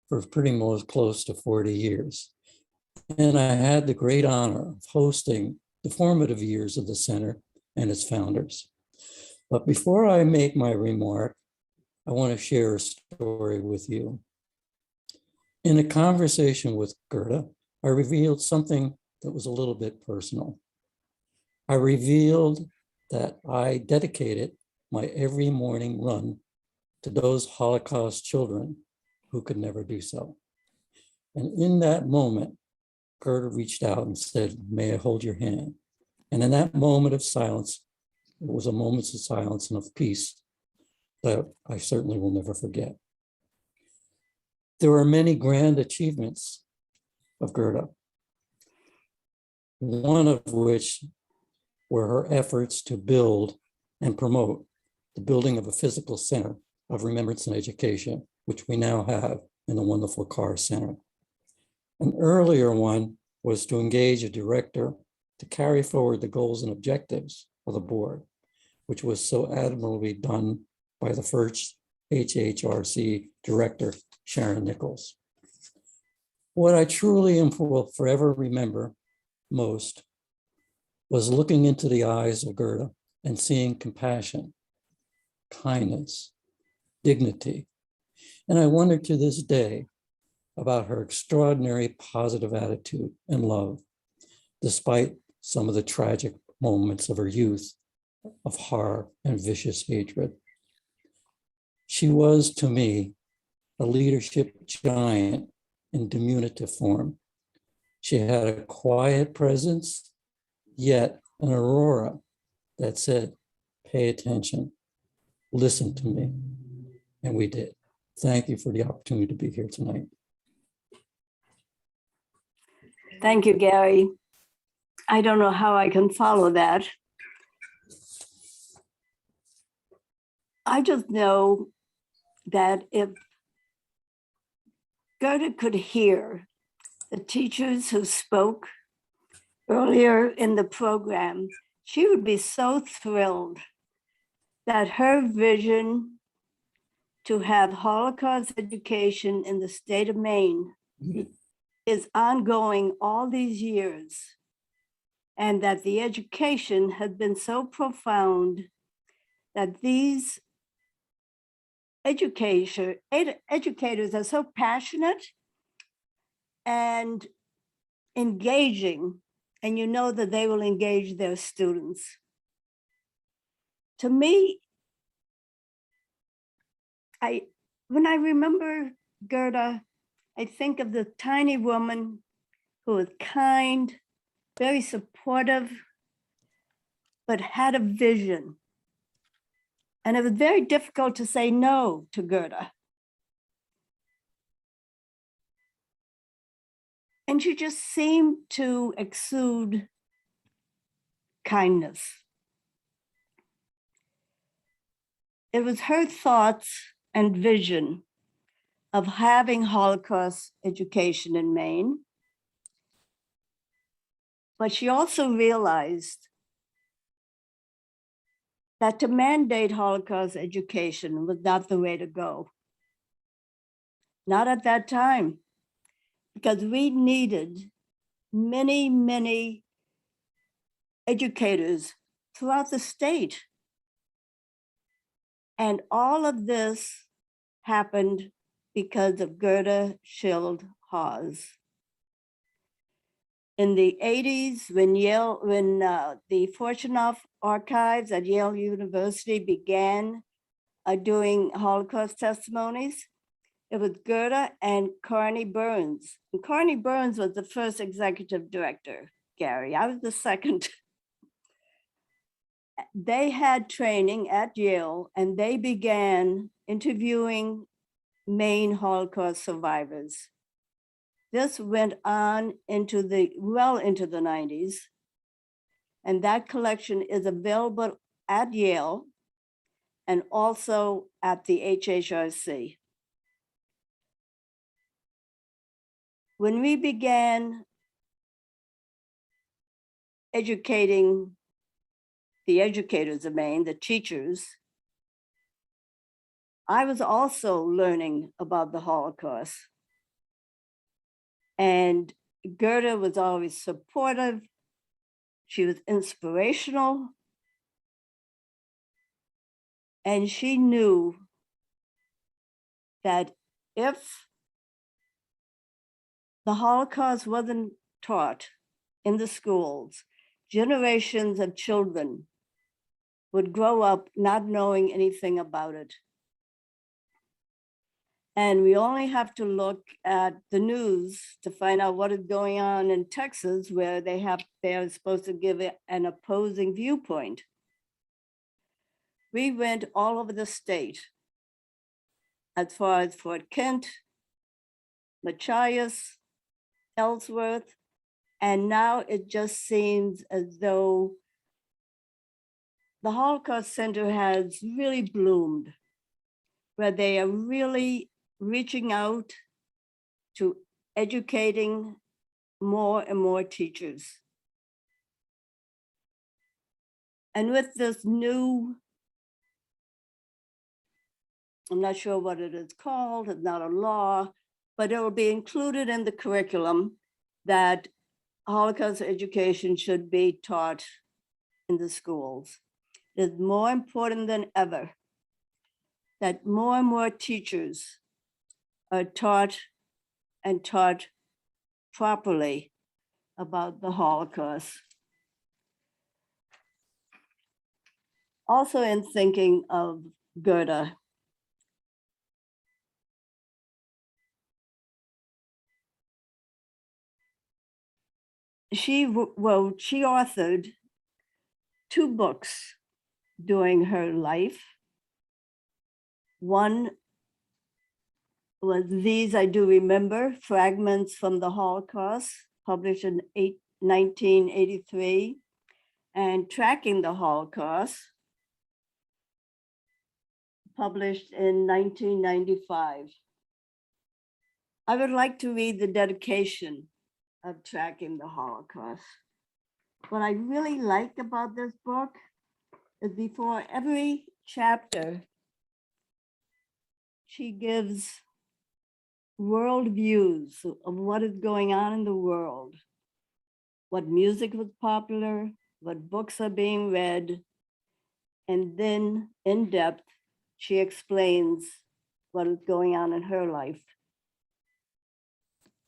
Speaker 10: for pretty much close to 40 years. And I had the great honor of hosting the formative years of the center and its founders. But before I make my remark, I want to share a story with you. In a conversation with Gurda, I revealed something that was a little bit personal. I revealed that I dedicated my every morning run to those Holocaust children who could never do so. And in that moment, Gurda reached out and said, "May I hold your hand?" And in that moment of silence, it was a moment of silence and of peace that I certainly will never forget. There are many grand achievements of Gurda, one of which were her efforts to build and promote the building of a physical center of remembrance and education, which we now have in the wonderful Klahr Center. An earlier one was to engage a director to carry forward the goals and objectives of the board, which was so admirably done by the first HHRC director, Sharon Nichols. What I truly will forever remember most was looking into the eyes of Gurda and seeing compassion, kindness, dignity. And I wonder to this day about her extraordinary positive attitude and love, despite some of the tragic moments of her youth of horror and vicious hatred. She was, to me, a leadership giant in diminutive form. She had a quiet presence, yet an aurora that said, pay attention, listen to me. And we did. Thank you for the opportunity to be here tonight.
Speaker 11: Thank you, Gary. I don't know how I can follow that. I just know that if Gurda could hear the teachers who spoke earlier in the program, she would be so thrilled that her vision to have Holocaust education in the state of Maine is ongoing all these years, and that the education has been so profound that these educators are so passionate and engaging, and you know that they will engage their students. To me, when I remember Gurda, I think of the tiny woman who was kind, very supportive, but had a vision. And it was very difficult to say no to Gurda. And she just seemed to exude kindness. It was her thoughts and vision of having Holocaust education in Maine. But she also realized that to mandate Holocaust education was not the way to go. Not at that time, because we needed many, many educators throughout the state. And all of this happened because of Gurda Schild Haas. In the 80s, when the Fortunoff archives at Yale University began doing Holocaust testimonies, it was Gurda and Carney Burns. And Carney Burns was the first executive director, Gary. I was the second. They had training at Yale, and they began interviewing Maine Holocaust survivors. This went on well into the 90s. And that collection is available at Yale and also at the HHRC. When we began educating the educators of Maine, the teachers, I was also learning about the Holocaust. And Gurda was always supportive. She was inspirational. And she knew that if the Holocaust wasn't taught in the schools, generations of children would grow up not knowing anything about it. And we only have to look at the news to find out what is going on in Texas, where they're supposed to give it an opposing viewpoint. We went all over the state, as far as Fort Kent, Machias, Ellsworth, and now it just seems as though the Holocaust Center has really bloomed, where they are really reaching out to educating more and more teachers. And with this new, I'm not sure what it is called, it's not a law, but it will be included in the curriculum that Holocaust education should be taught in the schools. It is more important than ever that more and more teachers are taught and taught properly about the Holocaust. Also in thinking of Gurda, she authored 2 books during her life. One was These I Do Remember, Fragments from the Holocaust, published in 1983, and Tracking the Holocaust, published in 1995. I would like to read the dedication of Tracking the Holocaust. What I really like about this book is before every chapter, she gives world views of what is going on in the world, what music was popular, what books are being read, and then in depth, she explains what is going on in her life.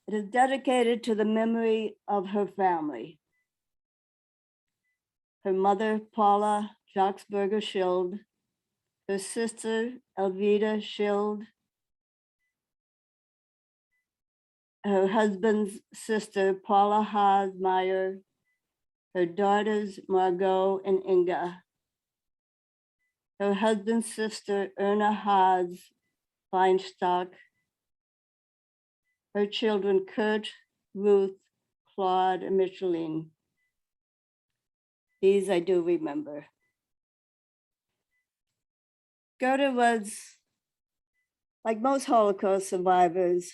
Speaker 11: It is dedicated to the memory of her family. Her mother, Paula Schlossberger Schild, her sister, Elvita Schild, her husband's sister, Paula Haas Meyer, her daughters, Margot and Inga, her husband's sister, Erna Haas Feinstock, her children, Kurt, Ruth, Claude, and Micheline. These I do remember. Gurda was, like most Holocaust survivors,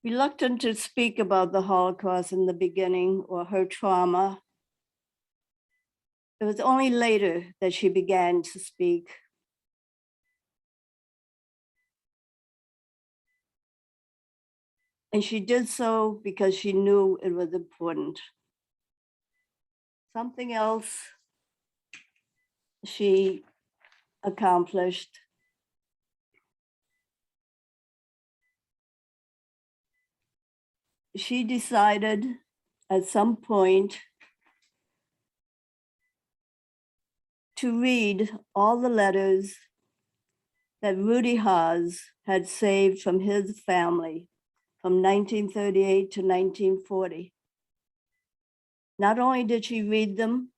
Speaker 11: reluctant to speak about the Holocaust in the beginning or her trauma. It was only later that she began to speak. And she did so because she knew it was important. Something else she accomplished. She decided at some point to read all the letters that Rudy Haas had saved from his family from 1938 to 1940. Not only did she read them,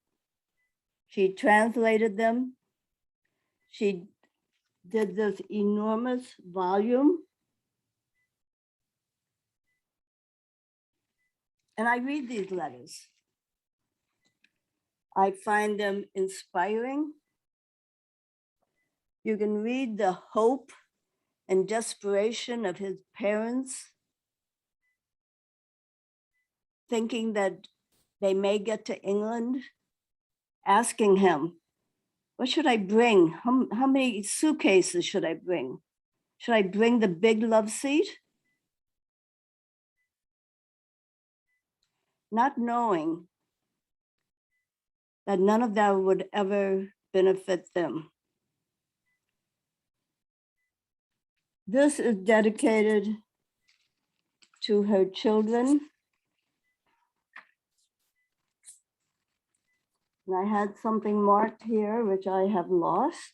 Speaker 11: she translated them. She did this enormous volume. And I read these letters. I find them inspiring. You can read the hope and desperation of his parents, thinking that they may get to England, asking him, what should I bring? How many suitcases should I bring? Should I bring the big love seat? Not knowing that none of that would ever benefit them. This is dedicated to her children. And I had something marked here, which I have lost.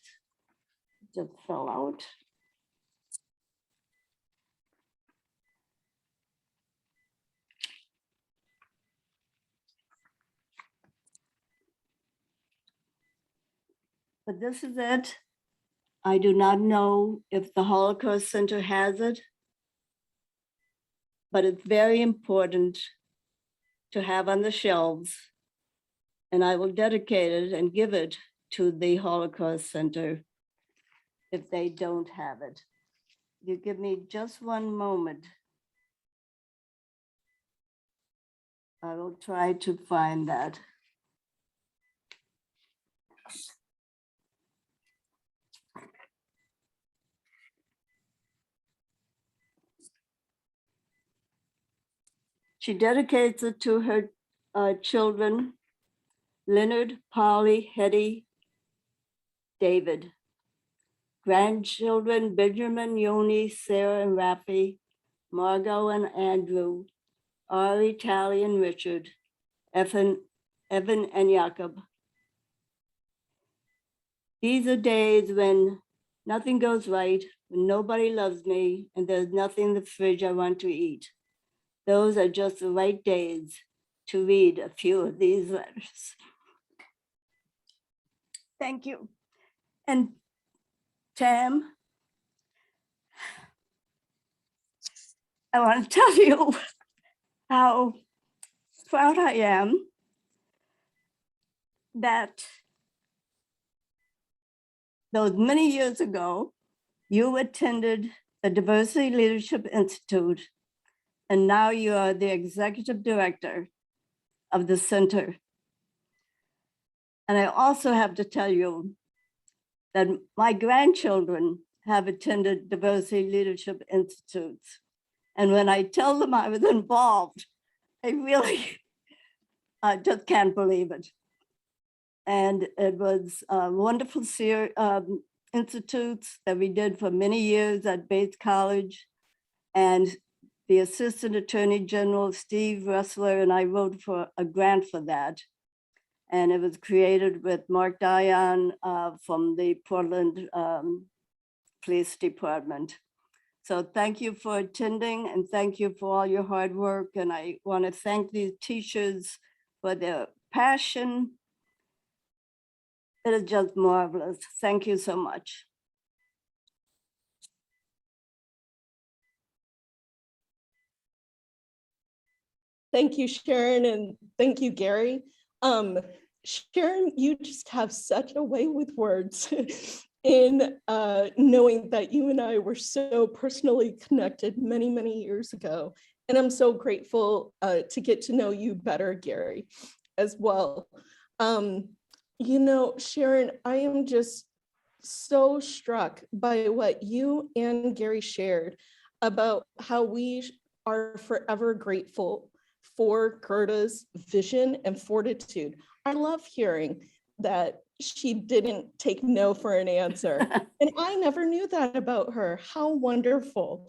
Speaker 11: It just fell out. But this is it. I do not know if the Holocaust Center has it, but it's very important to have on the shelves. And I will dedicate it and give it to the Holocaust Center if they don't have it. You give me just one moment. I will try to find that. She dedicates it to her children, Leonard, Polly, Hetty, David. Grandchildren, Benjamin, Yoni, Sarah, and Rafi, Margot and Andrew, Ari, Tally, and Richard, Evan and Jacob. These are days when nothing goes right, when nobody loves me, and there's nothing in the fridge I want to eat. Those are just the right days to read a few of these letters. Thank you. And Tam, I want to tell you how proud I am that those many years ago, you attended the Diversity Leadership Institute, and now you are the executive director of the center. And I also have to tell you that my grandchildren have attended Diversity Leadership Institutes. And when I tell them I was involved, they really just can't believe it. And it was a wonderful institutes that we did for many years at Bates College. And the Assistant Attorney General, Steve Ressler, and I wrote for a grant for that. And it was created with Mark Dion from the Portland Police Department. So thank you for attending and thank you for all your hard work. And I want to thank these teachers for their passion. It is just marvelous. Thank you so much.
Speaker 1: Thank you, Sharon, and thank you, Gary. Sharon, you just have such a way with words in knowing that you and I were so personally connected many, many years ago. And I'm so grateful to get to know you better, Gary, as well. You know, Sharon, I am just so struck by what you and Gary shared about how we are forever grateful for Gurda's vision and fortitude. I love hearing that she didn't take no for an answer. And I never knew that about her. How wonderful.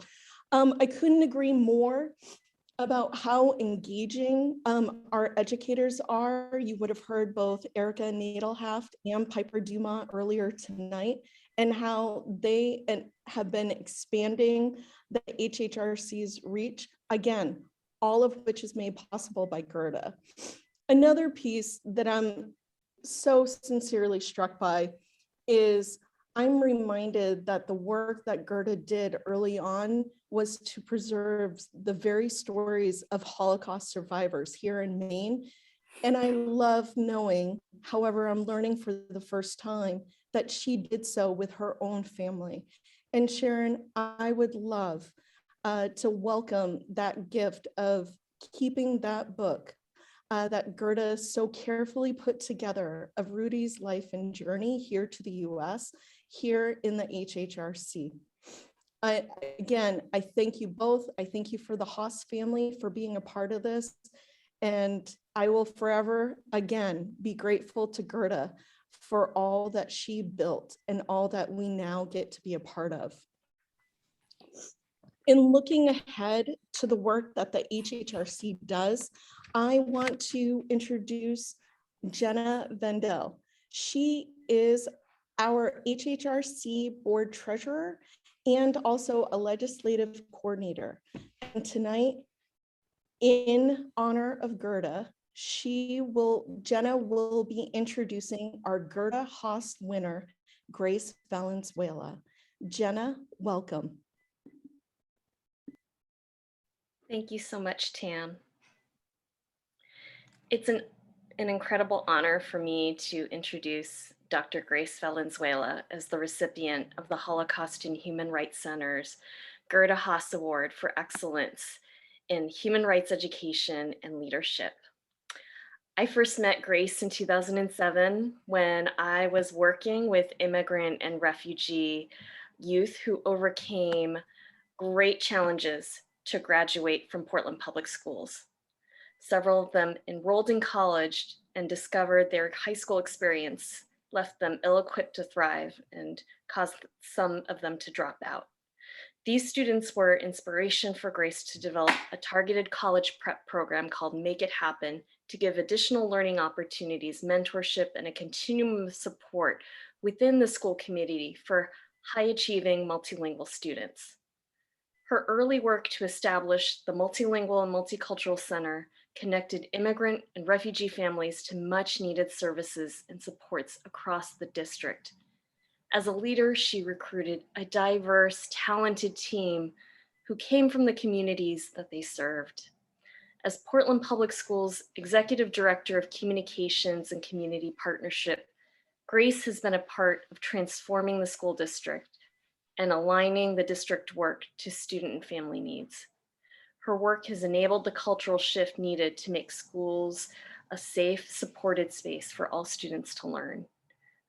Speaker 1: I couldn't agree more about how engaging our educators are. You would have heard both Erica and Natal Haft and Piper Dumont earlier tonight, and how they have been expanding the HHRC's reach, again, all of which is made possible by Gurda. Another piece that I'm so sincerely struck by is I'm reminded that the work that Gurda did early on was to preserve the very stories of Holocaust survivors here in Maine. And I love knowing, however, I'm learning for the first time that she did so with her own family. And Sharon, I would love to welcome that gift of keeping that book that Gurda so carefully put together of Rudy's life and journey here to the US, here in the HHRC. Again, I thank you both. I thank you for the Haas family for being a part of this. And I will forever, again, be grateful to Gurda for all that she built and all that we now get to be a part of. In looking ahead to the work that the HHRC does, I want to introduce Jenna Vendel. She is our HHRC board treasurer and also a legislative coordinator. And tonight, in honor of Gurda, Jenna will be introducing our Gurda Haas winner, Grace Valenzuela. Jenna, welcome.
Speaker 12: Thank you so much, Tam. It's an incredible honor for me to introduce Dr. Grace Valenzuela as the recipient of the Holocaust and Human Rights Center's Gurda Haas Award for Excellence in Human Rights Education and Leadership. I first met Grace in 2007 when I was working with immigrant and refugee youth who overcame great challenges to graduate from Portland Public Schools. Several of them enrolled in college and discovered their high school experience left them ill-equipped to thrive and caused some of them to drop out. These students were inspiration for Grace to develop a targeted college prep program called Make It Happen to give additional learning opportunities, mentorship, and a continuum of support within the school community for high-achieving multilingual students. Her early work to establish the Multilingual and Multicultural Center connected immigrant and refugee families to much needed services and supports across the district. As a leader, she recruited a diverse, talented team who came from the communities that they served. As Portland Public Schools Executive Director of Communications and Community Partnership, Grace has been a part of transforming the school district and aligning the district work to student and family needs. Her work has enabled the cultural shift needed to make schools a safe, supported space for all students to learn.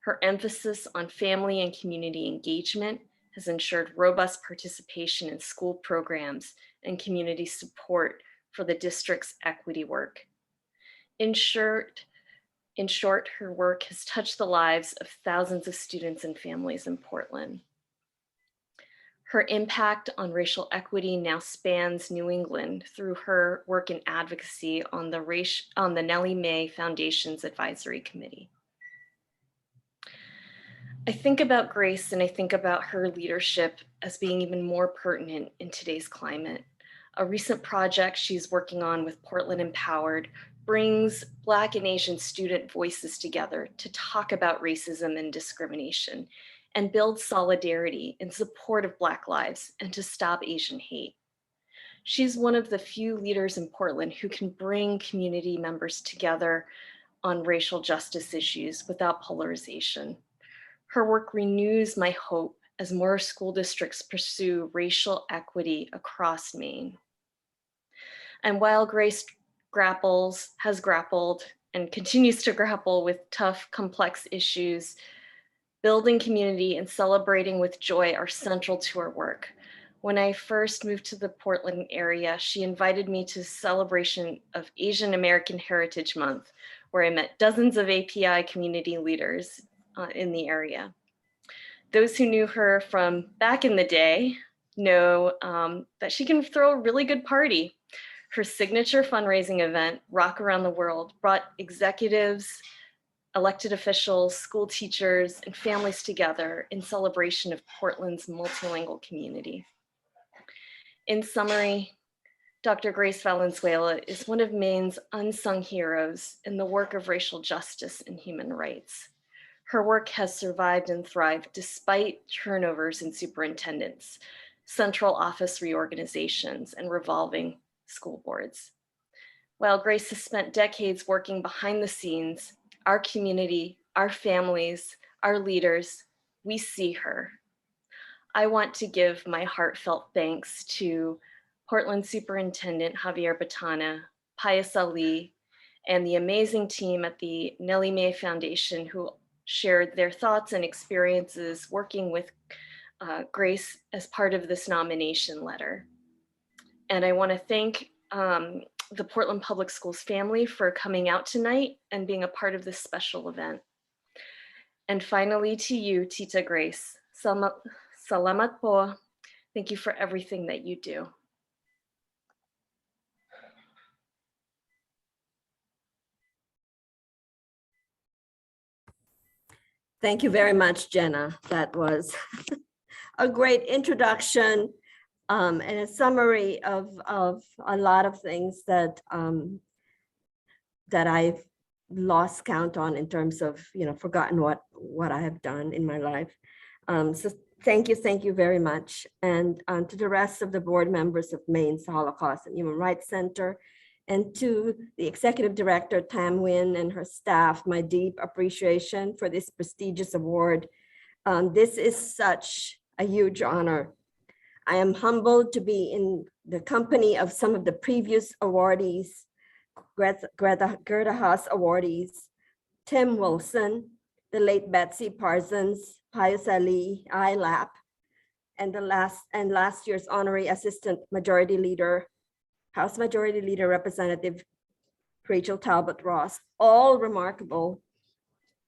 Speaker 12: Her emphasis on family and community engagement has ensured robust participation in school programs and community support for the district's equity work. In short, her work has touched the lives of thousands of students and families in Portland. Her impact on racial equity now spans New England through her work in advocacy on the Nellie Mae Foundation's Advisory Committee. I think about Grace and I think about her leadership as being even more pertinent in today's climate. A recent project she's working on with Portland Empowered brings Black and Asian student voices together to talk about racism and discrimination and build solidarity in support of Black lives and to stop Asian hate. She's one of the few leaders in Portland who can bring community members together on racial justice issues without polarization. Her work renews my hope as more school districts pursue racial equity across Maine. And while Grace has grappled and continues to grapple with tough, complex issues, building community and celebrating with joy are central to her work. When I first moved to the Portland area, she invited me to a celebration of Asian American Heritage Month, where I met dozens of API community leaders in the area. Those who knew her from back in the day know that she can throw a really good party. Her signature fundraising event, Rock Around the World, brought executives, elected officials, school teachers, and families together in celebration of Portland's multilingual community. In summary, Dr. Grace Valenzuela is one of Maine's unsung heroes in the work of racial justice and human rights. Her work has survived and thrived despite turnovers in superintendents, central office reorganizations, and revolving school boards. While Grace has spent decades working behind the scenes, our community, our families, our leaders, we see her. I want to give my heartfelt thanks to Portland Superintendent Javier Botana, Pius Ali, and the amazing team at the Nellie Mae Foundation who shared their thoughts and experiences working with Grace as part of this nomination letter. And I want to thank the Portland Public Schools family for coming out tonight and being a part of this special event. And finally to you, Tita Grace, salamat po. Thank you for everything that you do.
Speaker 13: Thank you very much, Jenna. That was a great introduction and a summary of a lot of things that that I've lost count on in terms of, forgotten what I have done in my life. So thank you very much. And to the rest of the board members of Maine's Holocaust and Human Rights Center, and to the executive director, Tam Nguyen, and her staff, my deep appreciation for this prestigious award. This is such a huge honor. I am humbled to be in the company of some of the previous awardees, Gurda Haas awardees, Tim Wilson, the late Betsy Parsons, Pius Ali, ILAP, and last year's honorary assistant majority leader, House Majority Leader Representative Rachel Talbot Ross, all remarkable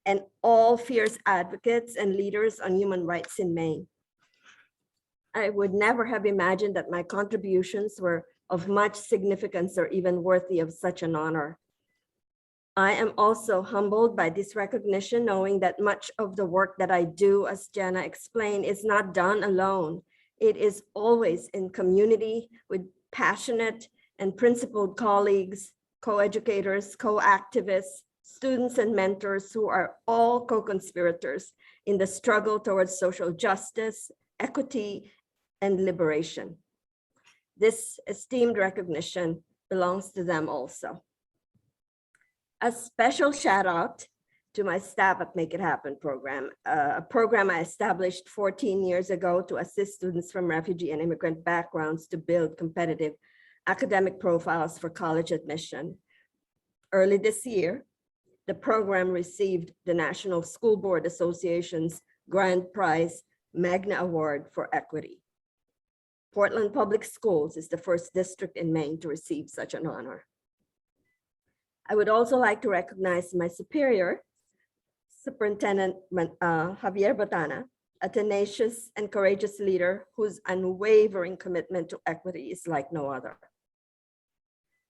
Speaker 13: and all fierce advocates and leaders on human rights in Maine. I would never have imagined that my contributions were of much significance or even worthy of such an honor. I am also humbled by this recognition, knowing that much of the work that I do, as Jenna explained, is not done alone. It is always in community with passionate and principled colleagues, co-educators, co-activists, students and mentors who are all co-conspirators in the struggle towards social justice, equity, and liberation. This esteemed recognition belongs to them also. A special shout out to my staff at Make It Happen program, a program I established 14 years ago to assist students from refugee and immigrant backgrounds to build competitive academic profiles for college admission. Early this year, the program received the National School Board Association's Grand Prize Magna Award for Equity. Portland Public Schools is the first district in Maine to receive such an honor. I would also like to recognize my superior, Superintendent Javier Botana, a tenacious and courageous leader whose unwavering commitment to equity is like no other.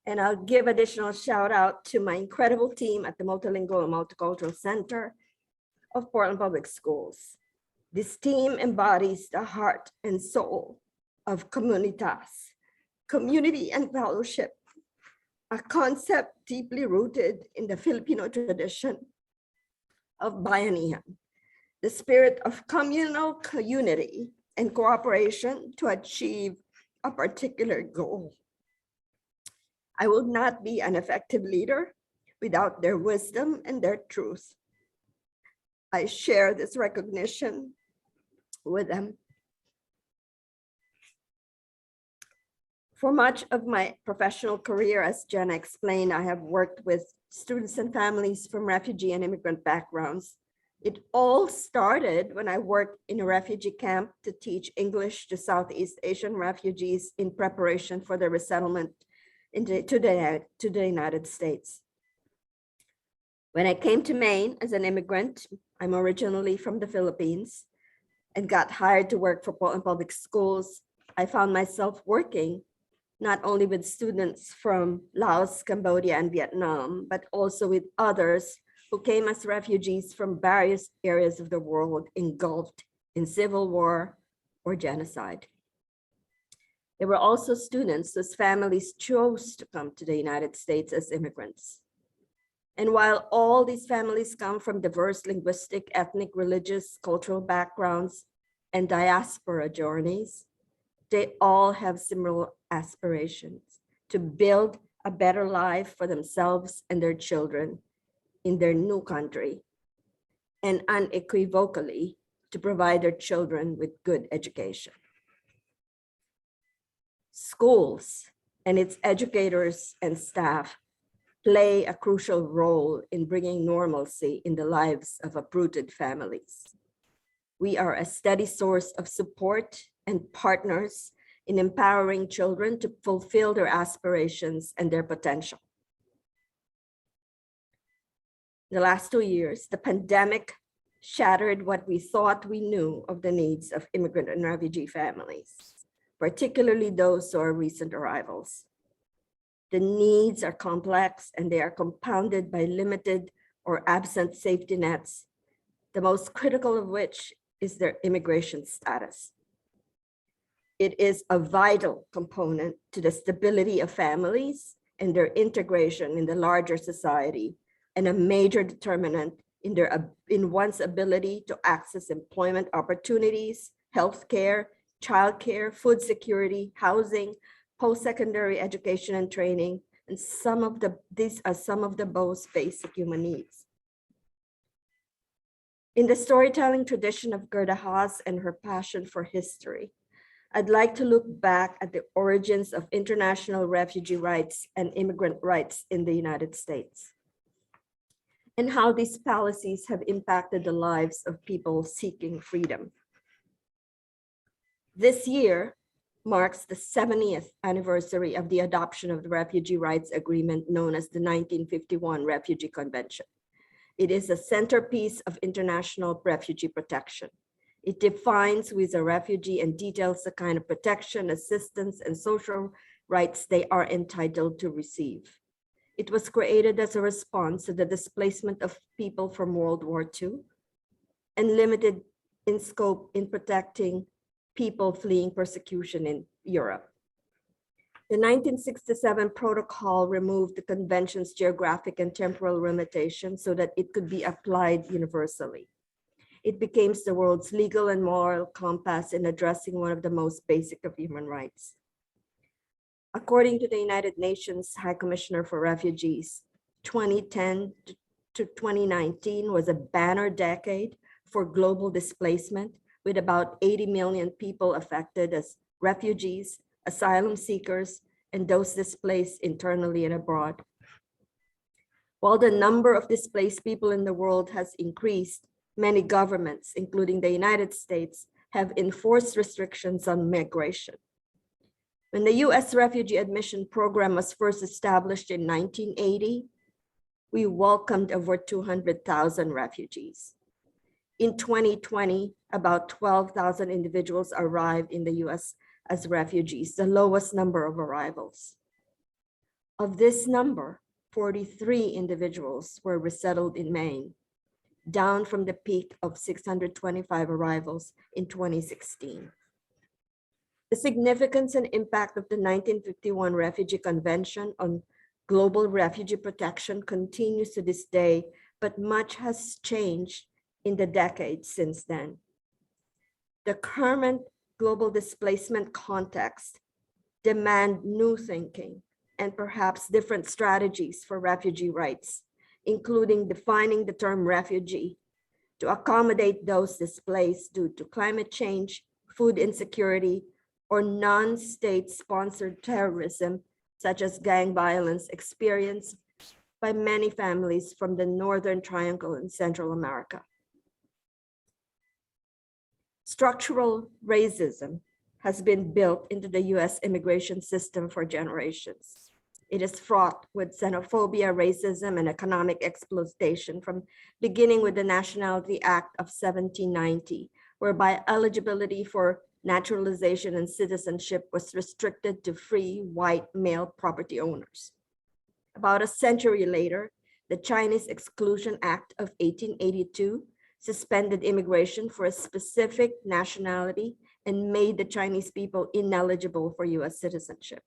Speaker 13: And I'll give additional shout out to my incredible team at the Multilingual and Multicultural Center of Portland Public Schools. This team embodies the heart and soul of Comunitas, community and fellowship, a concept deeply rooted in the Filipino tradition of bayanihan, the spirit of communal unity and cooperation to achieve a particular goal. I will not be an effective leader without their wisdom and their truth. I share this recognition with them. For much of my professional career, as Jenna explained, I have worked with students and families from refugee and immigrant backgrounds. It all started when I worked in a refugee camp to teach English to Southeast Asian refugees in preparation for their resettlement to the United States. When I came to Maine as an immigrant, I'm originally from the Philippines and got hired to work for Portland Public Schools. I found myself working not only with students from Laos, Cambodia, and Vietnam, but also with others who came as refugees from various areas of the world engulfed in civil war or genocide. There were also students whose families chose to come to the United States as immigrants. And while all these families come from diverse linguistic, ethnic, religious, cultural backgrounds and diaspora journeys, they all have similar aspirations to build a better life for themselves and their children in their new country, and unequivocally to provide their children with good education. Schools and its educators and staff play a crucial role in bringing normalcy in the lives of uprooted families. We are a steady source of support and partners in empowering children to fulfill their aspirations and their potential. The last 2 years, the pandemic shattered what we thought we knew of the needs of immigrant and refugee families, particularly those who are recent arrivals. The needs are complex and they are compounded by limited or absent safety nets, the most critical of which is their immigration status. It is a vital component to the stability of families and their integration in the larger society, and a major determinant in one's ability to access employment opportunities, healthcare, childcare, food security, housing, post-secondary education and training, and these are some of the most basic human needs. In the storytelling tradition of Gurda Haas and her passion for history, I'd like to look back at the origins of international refugee rights and immigrant rights in the United States, and how these policies have impacted the lives of people seeking freedom. This year marks the 70th anniversary of the adoption of the Refugee Rights Agreement known as the 1951 Refugee Convention. It is a centerpiece of international refugee protection. It defines who is a refugee and details the kind of protection, assistance, and social rights they are entitled to receive. It was created as a response to the displacement of people from World War II and limited in scope in protecting people fleeing persecution in Europe. The 1967 protocol removed the convention's geographic and temporal limitations so that it could be applied universally. It became the world's legal and moral compass in addressing one of the most basic of human rights. According to the United Nations High Commissioner for Refugees, 2010 to 2019 was a banner decade for global displacement, with about 80 million people affected as refugees, asylum seekers, and those displaced internally and abroad. While the number of displaced people in the world has increased, many governments, including the United States, have enforced restrictions on migration. When the US Refugee Admission Program was first established in 1980, we welcomed over 200,000 refugees. In 2020, about 12,000 individuals arrived in the US as refugees, the lowest number of arrivals. Of this number, 43 individuals were resettled in Maine, down from the peak of 625 arrivals in 2016. The significance and impact of the 1951 Refugee Convention on global refugee protection continues to this day, but much has changed in the decades since then. The current global displacement context demand new thinking and perhaps different strategies for refugee rights, including defining the term refugee to accommodate those displaced due to climate change, food insecurity, or non-state sponsored terrorism, such as gang violence experienced by many families from the Northern Triangle in Central America. Structural racism has been built into the US immigration system for generations. It is fraught with xenophobia, racism, and economic exploitation, from beginning with the Nationality Act of 1790, whereby eligibility for naturalization and citizenship was restricted to free white male property owners. About a century later, the Chinese Exclusion Act of 1882 suspended immigration for a specific nationality and made the Chinese people ineligible for US citizenship.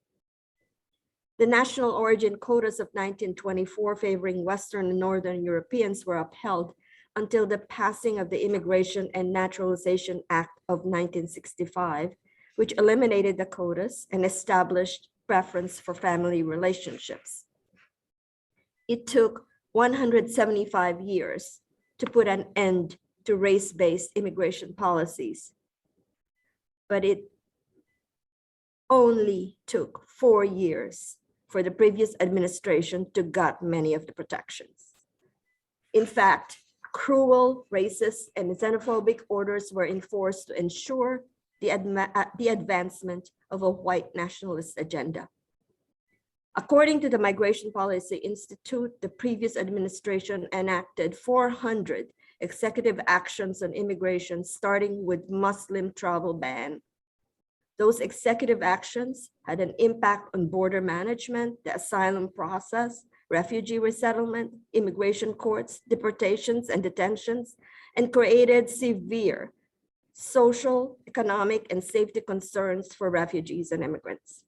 Speaker 13: The national origin quotas of 1924 favoring Western and Northern Europeans were upheld until the passing of the Immigration and Naturalization Act of 1965, which eliminated the quotas and established preference for family relationships. It took 175 years to put an end to race-based immigration policies, but it only took 4 years for the previous administration to gut many of the protections. In fact, cruel, racist, and xenophobic orders were enforced to ensure the advancement of a white nationalist agenda. According to the Migration Policy Institute, the previous administration enacted 400 executive actions on immigration, starting with Muslim travel ban. Those executive actions had an impact on border management, the asylum process, refugee resettlement, immigration courts, deportations and detentions, and created severe social, economic, and safety concerns for refugees and immigrants.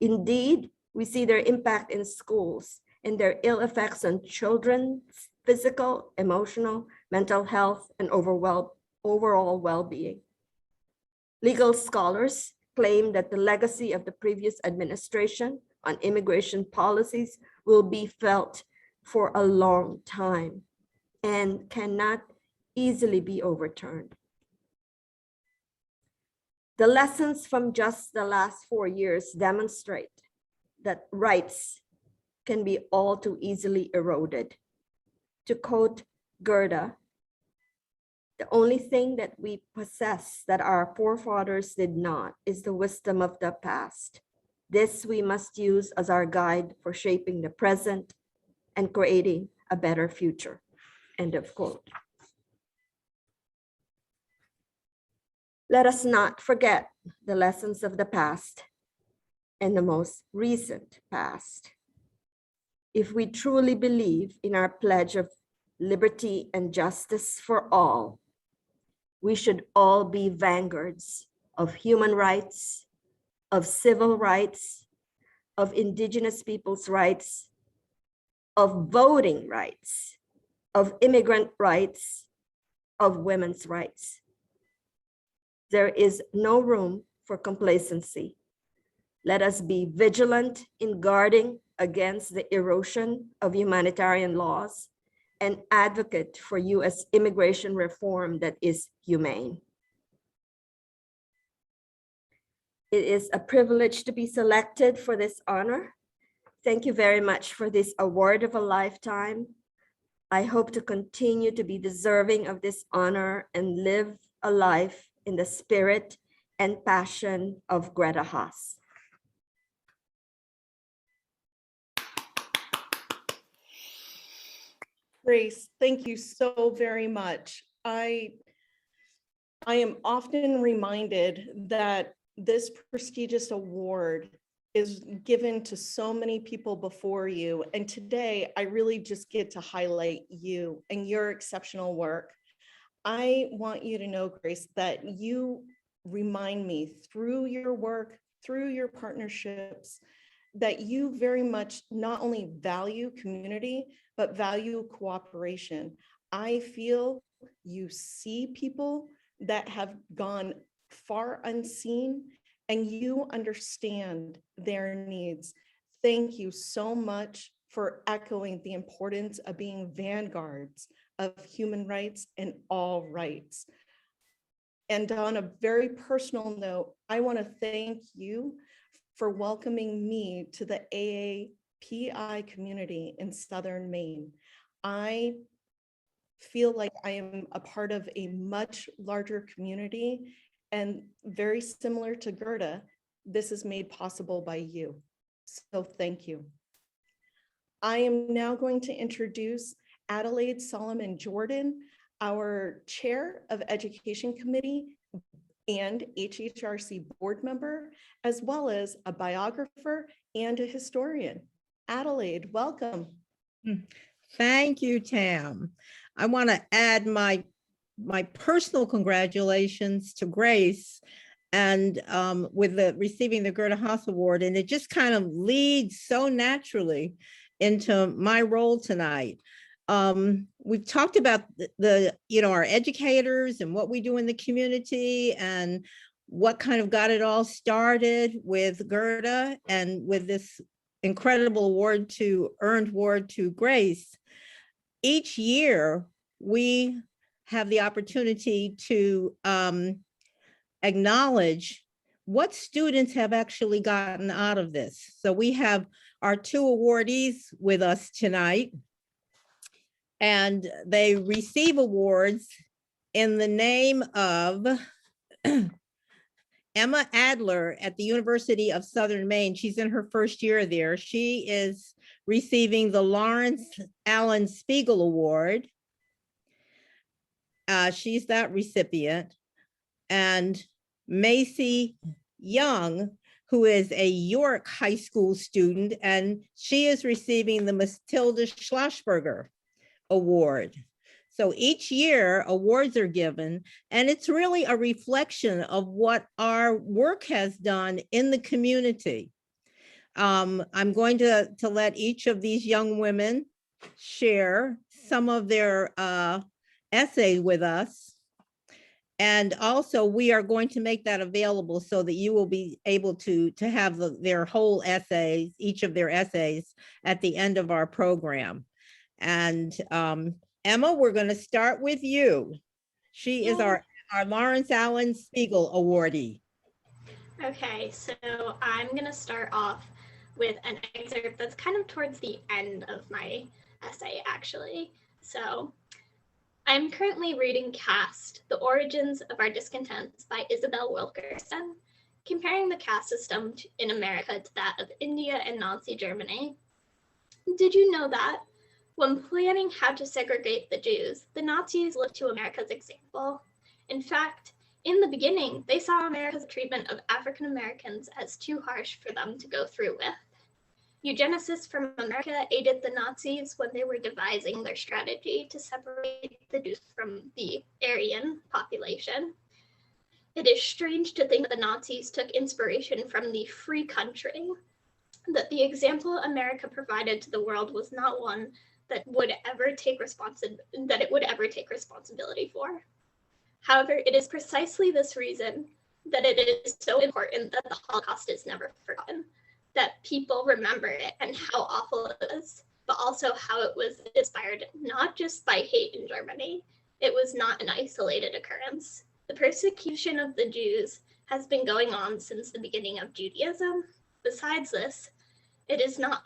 Speaker 13: Indeed, we see their impact in schools and their ill effects on children's physical, emotional, mental health, and overall well-being. Legal scholars claim that the legacy of the previous administration on immigration policies will be felt for a long time and cannot easily be overturned. The lessons from just the last 4 years demonstrate that rights can be all too easily eroded. To quote Gurda, "The only thing that we possess that our forefathers did not is the wisdom of the past. This we must use as our guide for shaping the present and creating a better future." End of quote. Let us not forget the lessons of the past and the most recent past. If we truly believe in our pledge of liberty and justice for all, we should all be vanguards of human rights, of civil rights, of Indigenous people's rights, of voting rights, of immigrant rights, of women's rights. There is no room for complacency. Let us be vigilant in guarding against the erosion of humanitarian laws and advocate for US immigration reform that is humane. It is a privilege to be selected for this honor. Thank you very much for this award of a lifetime. I hope to continue to be deserving of this honor and live a life in the spirit and passion of Greta Haas.
Speaker 1: Grace, thank you so very much. I am often reminded that this prestigious award is given to so many people before you. And today I really just get to highlight you and your exceptional work. I want you to know, Grace, that you remind me through your work, through your partnerships, that you very much not only value community, but value cooperation. I feel you see people that have gone far unseen and you understand their needs. Thank you so much for echoing the importance of being vanguards of human rights and all rights. And on a very personal note, I want to thank you for welcoming me to the AAPI community in Southern Maine. I feel like I am a part of a much larger community, and very similar to Gurda, this is made possible by you. So thank you. I am now going to introduce Adelaide Solomon Jordan, our Chair of Education Committee and HHRC board member, as well as a biographer and a historian. Adelaide, welcome.
Speaker 14: Thank you, Tam. I want to add my personal congratulations to Grace and with receiving the Gurda Haas Award, and it just kind of leads so naturally into my role tonight. We've talked about our educators and what we do in the community and what kind of got it all started with Gurda and with this incredible earned award to Grace. Each year, we have the opportunity to acknowledge what students have actually gotten out of this. So we have our two awardees with us tonight, and they receive awards in the name of Emma Adler at the University of Southern Maine. She's in her first year there. She is receiving the Lawrence Allen Spiegel Award. She's that recipient. And Macy Young, who is a York High School student, and she is receiving the Matilda Schlossberger Award. So each year awards are given, and it's really a reflection of what our work has done in the community. I'm going to let each of these young women share some of their essays with us. And also we are going to make that available so that you will be able to have their whole essays, each of their essays at the end of our program. And Emma, we're going to start with you. She is our Lawrence Allen Spiegel awardee.
Speaker 15: Okay, so I'm going to start off with an excerpt that's kind of towards the end of my essay, actually. So I'm currently reading Caste, The Origins of Our Discontents by Isabel Wilkerson, comparing the caste system in America to that of India and Nazi Germany. Did you know that when planning how to segregate the Jews, the Nazis looked to America's example? In fact, in the beginning, they saw America's treatment of African Americans as too harsh for them to go through with. Eugenicists from America aided the Nazis when they were devising their strategy to separate the Jews from the Aryan population. It is strange to think that the Nazis took inspiration from the free country, that the example America provided to the world was not one that it would ever take responsibility for. However, it is precisely this reason that it is so important that the Holocaust is never forgotten, that people remember it and how awful it was, but also how it was inspired not just by hate in Germany. It was not an isolated occurrence. The persecution of the Jews has been going on since the beginning of Judaism. Besides this, it is not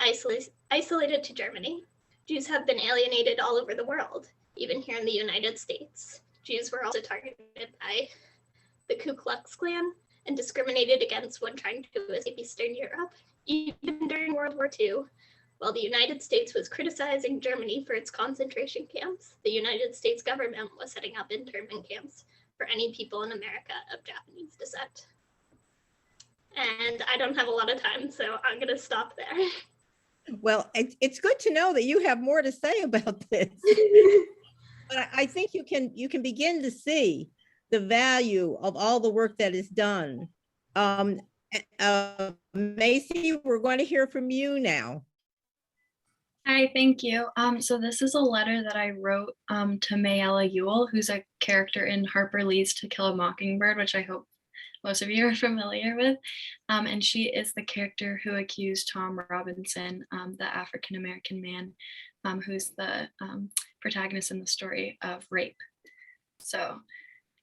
Speaker 15: isolated to Germany. Jews have been alienated all over the world, even here in the United States. Jews were also targeted by the Ku Klux Klan and discriminated against when trying to escape Eastern Europe. Even during World War II, while the United States was criticizing Germany for its concentration camps, the United States government was setting up internment camps for any people in America of Japanese descent. And I don't have a lot of time, so I'm going to stop there.
Speaker 14: Well, it's good to know that you have more to say about this. But I think you can begin to see the value of all the work that is done. Macy, we're going to hear from you now.
Speaker 16: Hi, thank you. So this is a letter that I wrote to Mayella Ewell, who's a character in Harper Lee's To Kill a Mockingbird, which I hope most of you are familiar with. And she is the character who accused Tom Robinson, the African-American man, who's the protagonist in the story, of rape. So,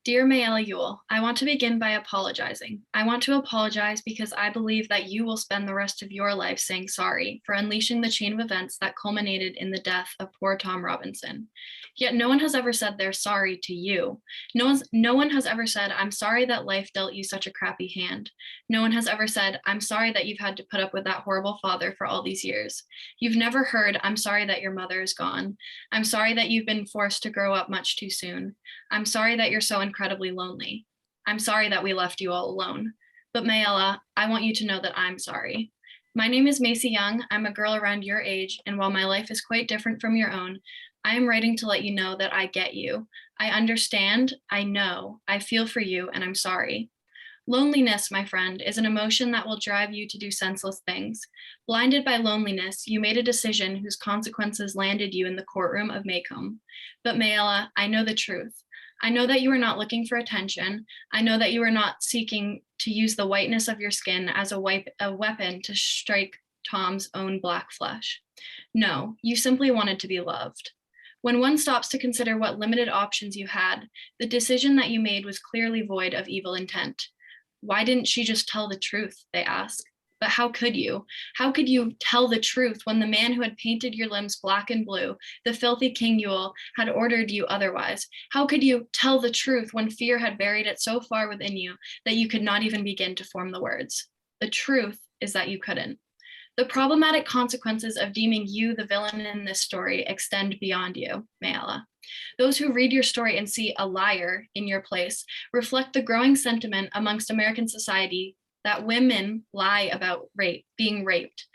Speaker 16: dear Mayella Ewell, I want to begin by apologizing. I want to apologize because I believe that you will spend the rest of your life saying sorry for unleashing the chain of events that culminated in the death of poor Tom Robinson. Yet no one has ever said they're sorry to you. No one has ever said, I'm sorry that life dealt you such a crappy hand. No one has ever said, I'm sorry that you've had to put up with that horrible father for all these years. You've never heard, I'm sorry that your mother is gone. I'm sorry that you've been forced to grow up much too soon. I'm sorry that you're so incredibly lonely. I'm sorry that we left you all alone. But Mayella, I want you to know that I'm sorry. My name is Macy Young. I'm a girl around your age, and while my life is quite different from your own, I am writing to let you know that I get you. I understand, I know, I feel for you, and I'm sorry. Loneliness, my friend, is an emotion that will drive you to do senseless things. Blinded by loneliness, you made a decision whose consequences landed you in the courtroom of Maycomb. But Mayella, I know the truth. I know that you are not looking for attention. I know that you are not seeking to use the whiteness of your skin as a weapon to strike Tom's own black flesh. No, you simply wanted to be loved. When one stops to consider what limited options you had, the decision that you made was clearly void of evil intent. Why didn't she just tell the truth, they ask. But how could you? How could you tell the truth when the man who had painted your limbs black and blue, the filthy King Ewell, had ordered you otherwise? How could you tell the truth when fear had buried it so far within you that you could not even begin to form the words? The truth is that you couldn't. The problematic consequences of deeming you the villain in this story extend beyond you, Mayella. Those who read your story and see a liar in your place reflect the growing sentiment amongst American society that women lie about being raped.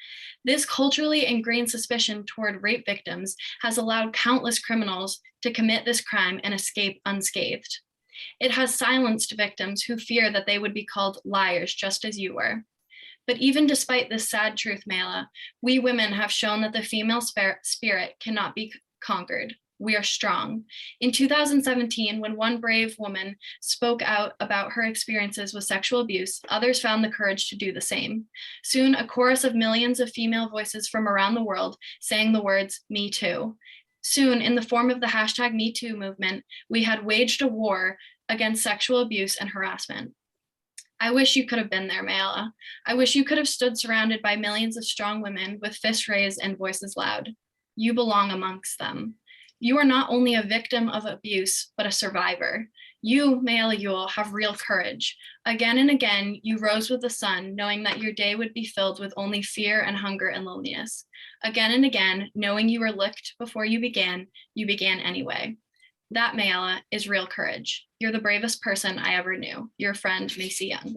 Speaker 16: This culturally ingrained suspicion toward rape victims has allowed countless criminals to commit this crime and escape unscathed. It has silenced victims who fear that they would be called liars just as you were. But even despite this sad truth, Mayella, we women have shown that the female spirit cannot be conquered. We are strong. In 2017, when one brave woman spoke out about her experiences with sexual abuse, others found the courage to do the same. Soon, a chorus of millions of female voices from around the world sang the words, "Me too." Soon, in the form of the hashtag #MeToo movement, we had waged a war against sexual abuse and harassment. I wish you could have been there, Mayella. I wish you could have stood surrounded by millions of strong women with fists raised and voices loud. You belong amongst them. You are not only a victim of abuse, but a survivor. You, Mayella Ewell, have real courage. Again and again, you rose with the sun, knowing that your day would be filled with only fear and hunger and loneliness. Again and again, knowing you were licked before you began anyway. That, Mayella, is real courage. You're the bravest person I ever knew. Your friend, Macy Young.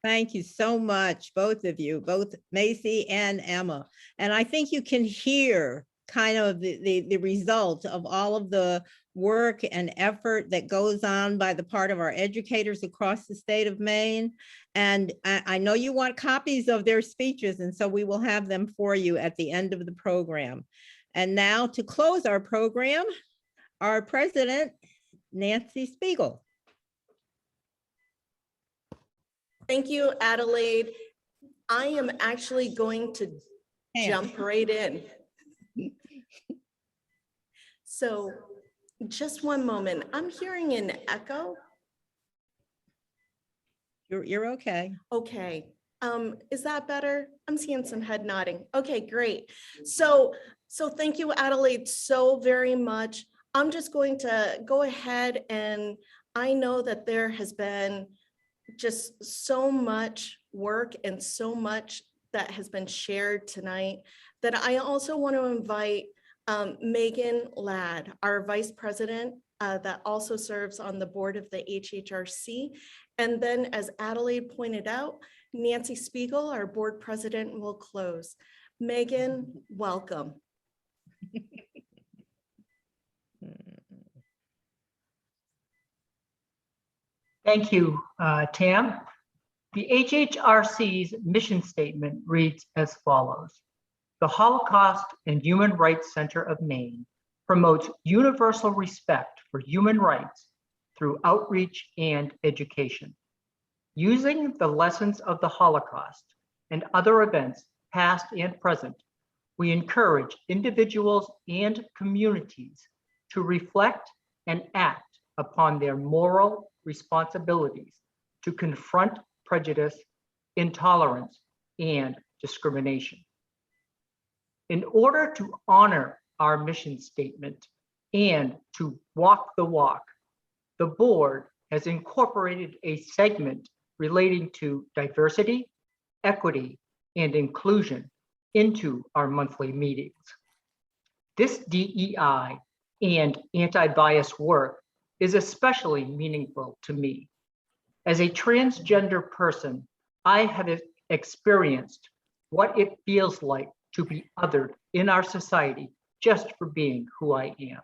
Speaker 14: Thank you so much, both of you, both Macy and Emma. And I think you can hear kind of the result of all of the work and effort that goes on by the part of our educators across the state of Maine. And I know you want copies of their speeches, and so we will have them for you at the end of the program. And now to close our program, our president, Nancy Spiegel.
Speaker 1: Thank you, Adelaide. I am actually going to jump right in. So just one moment. I'm hearing an echo.
Speaker 14: You're okay.
Speaker 1: Okay. Is that better? I'm seeing some head nodding. Okay, great. So thank you, Adelaide, so very much. I'm just going to go ahead, and I know that there has been just so much work and so much that has been shared tonight that I also want to invite Megan Ladd, our vice president that also serves on the board of the HHRC. And then, as Adelaide pointed out, Nancy Spiegel, our board president, will close. Megan, welcome.
Speaker 17: Thank you, Tam. The HHRC's mission statement reads as follows. The Holocaust and Human Rights Center of Maine promotes universal respect for human rights through outreach and education. Using the lessons of the Holocaust and other events, past and present, we encourage individuals and communities to reflect and act upon their moral responsibilities to confront prejudice, intolerance, and discrimination. In order to honor our mission statement and to walk the walk, the board has incorporated a segment relating to diversity, equity, and inclusion into our monthly meetings. This DEI and anti-bias work is especially meaningful to me. As a transgender person, I have experienced what it feels like to be othered in our society just for being who I am.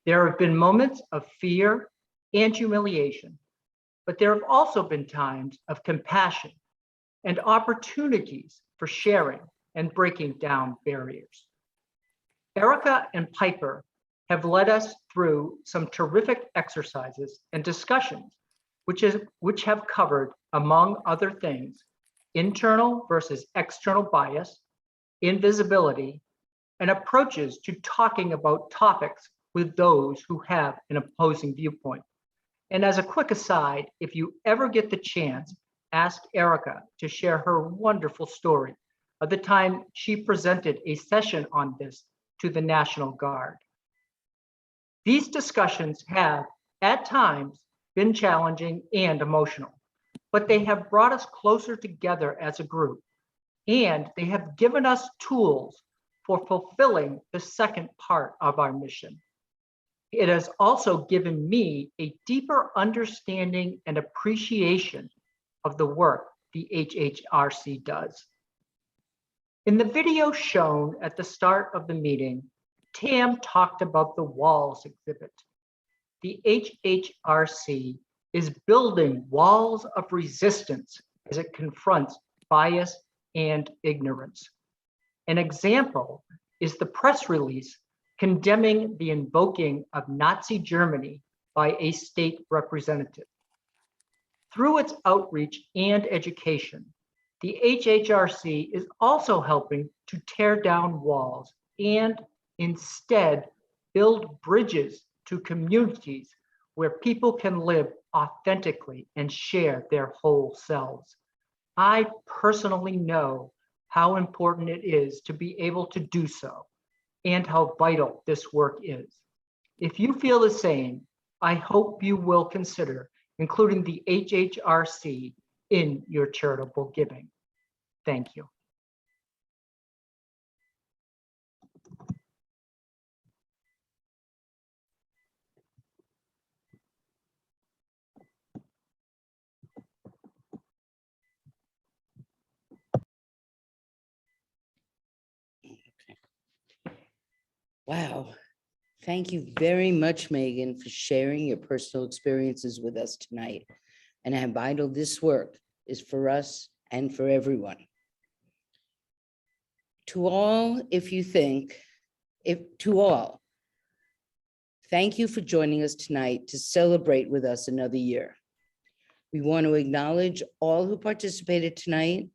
Speaker 17: There have been moments of fear and humiliation, but there have also been times of compassion and opportunities for sharing and breaking down barriers. Erica and Piper have led us through some terrific exercises and discussions which have covered, among other things, internal versus external bias, invisibility, and approaches to talking about topics with those who have an opposing viewpoint. And as a quick aside, if you ever get the chance, ask Erica to share her wonderful story of the time she presented a session on this to the National Guard. These discussions have, at times, been challenging and emotional, but they have brought us closer together as a group, and they have given us tools for fulfilling the second part of our mission. It has also given me a deeper understanding and appreciation of the work the HHRC does. In the video shown at the start of the meeting, Tam talked about the Walls exhibit. The HHRC is building walls of resistance as it confronts bias and ignorance. An example is the press release condemning the invoking of Nazi Germany by a state representative. Through its outreach and education, the HHRC is also helping to tear down walls and instead build bridges to communities where people can live authentically and share their whole selves. I personally know how important it is to be able to do so and how vital this work is. If you feel the same, I hope you will consider including the HHRC in your charitable giving. Thank you.
Speaker 9: Wow. Thank you very much, Megan, for sharing your personal experiences with us tonight and how vital this work is for us and for everyone. To all, thank you for joining us tonight to celebrate with us another year. We want to acknowledge all who participated tonight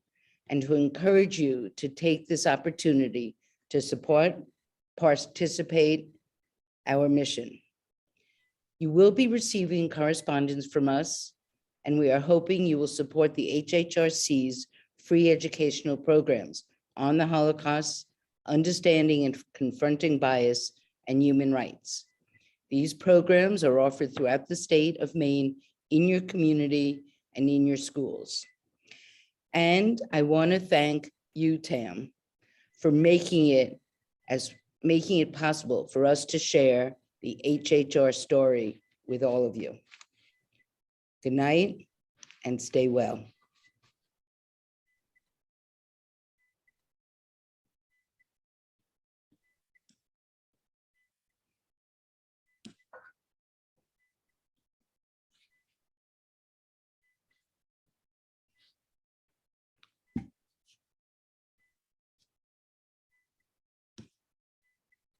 Speaker 9: and to encourage you to take this opportunity to participate our mission. You will be receiving correspondence from us, and we are hoping you will support the HHRC's free educational programs on the Holocaust, understanding and confronting bias, and human rights. These programs are offered throughout the state of Maine, in your community and in your schools. And I want to thank you, Tam, for making it possible for us to share the HHR story with all of you. Good night and stay well.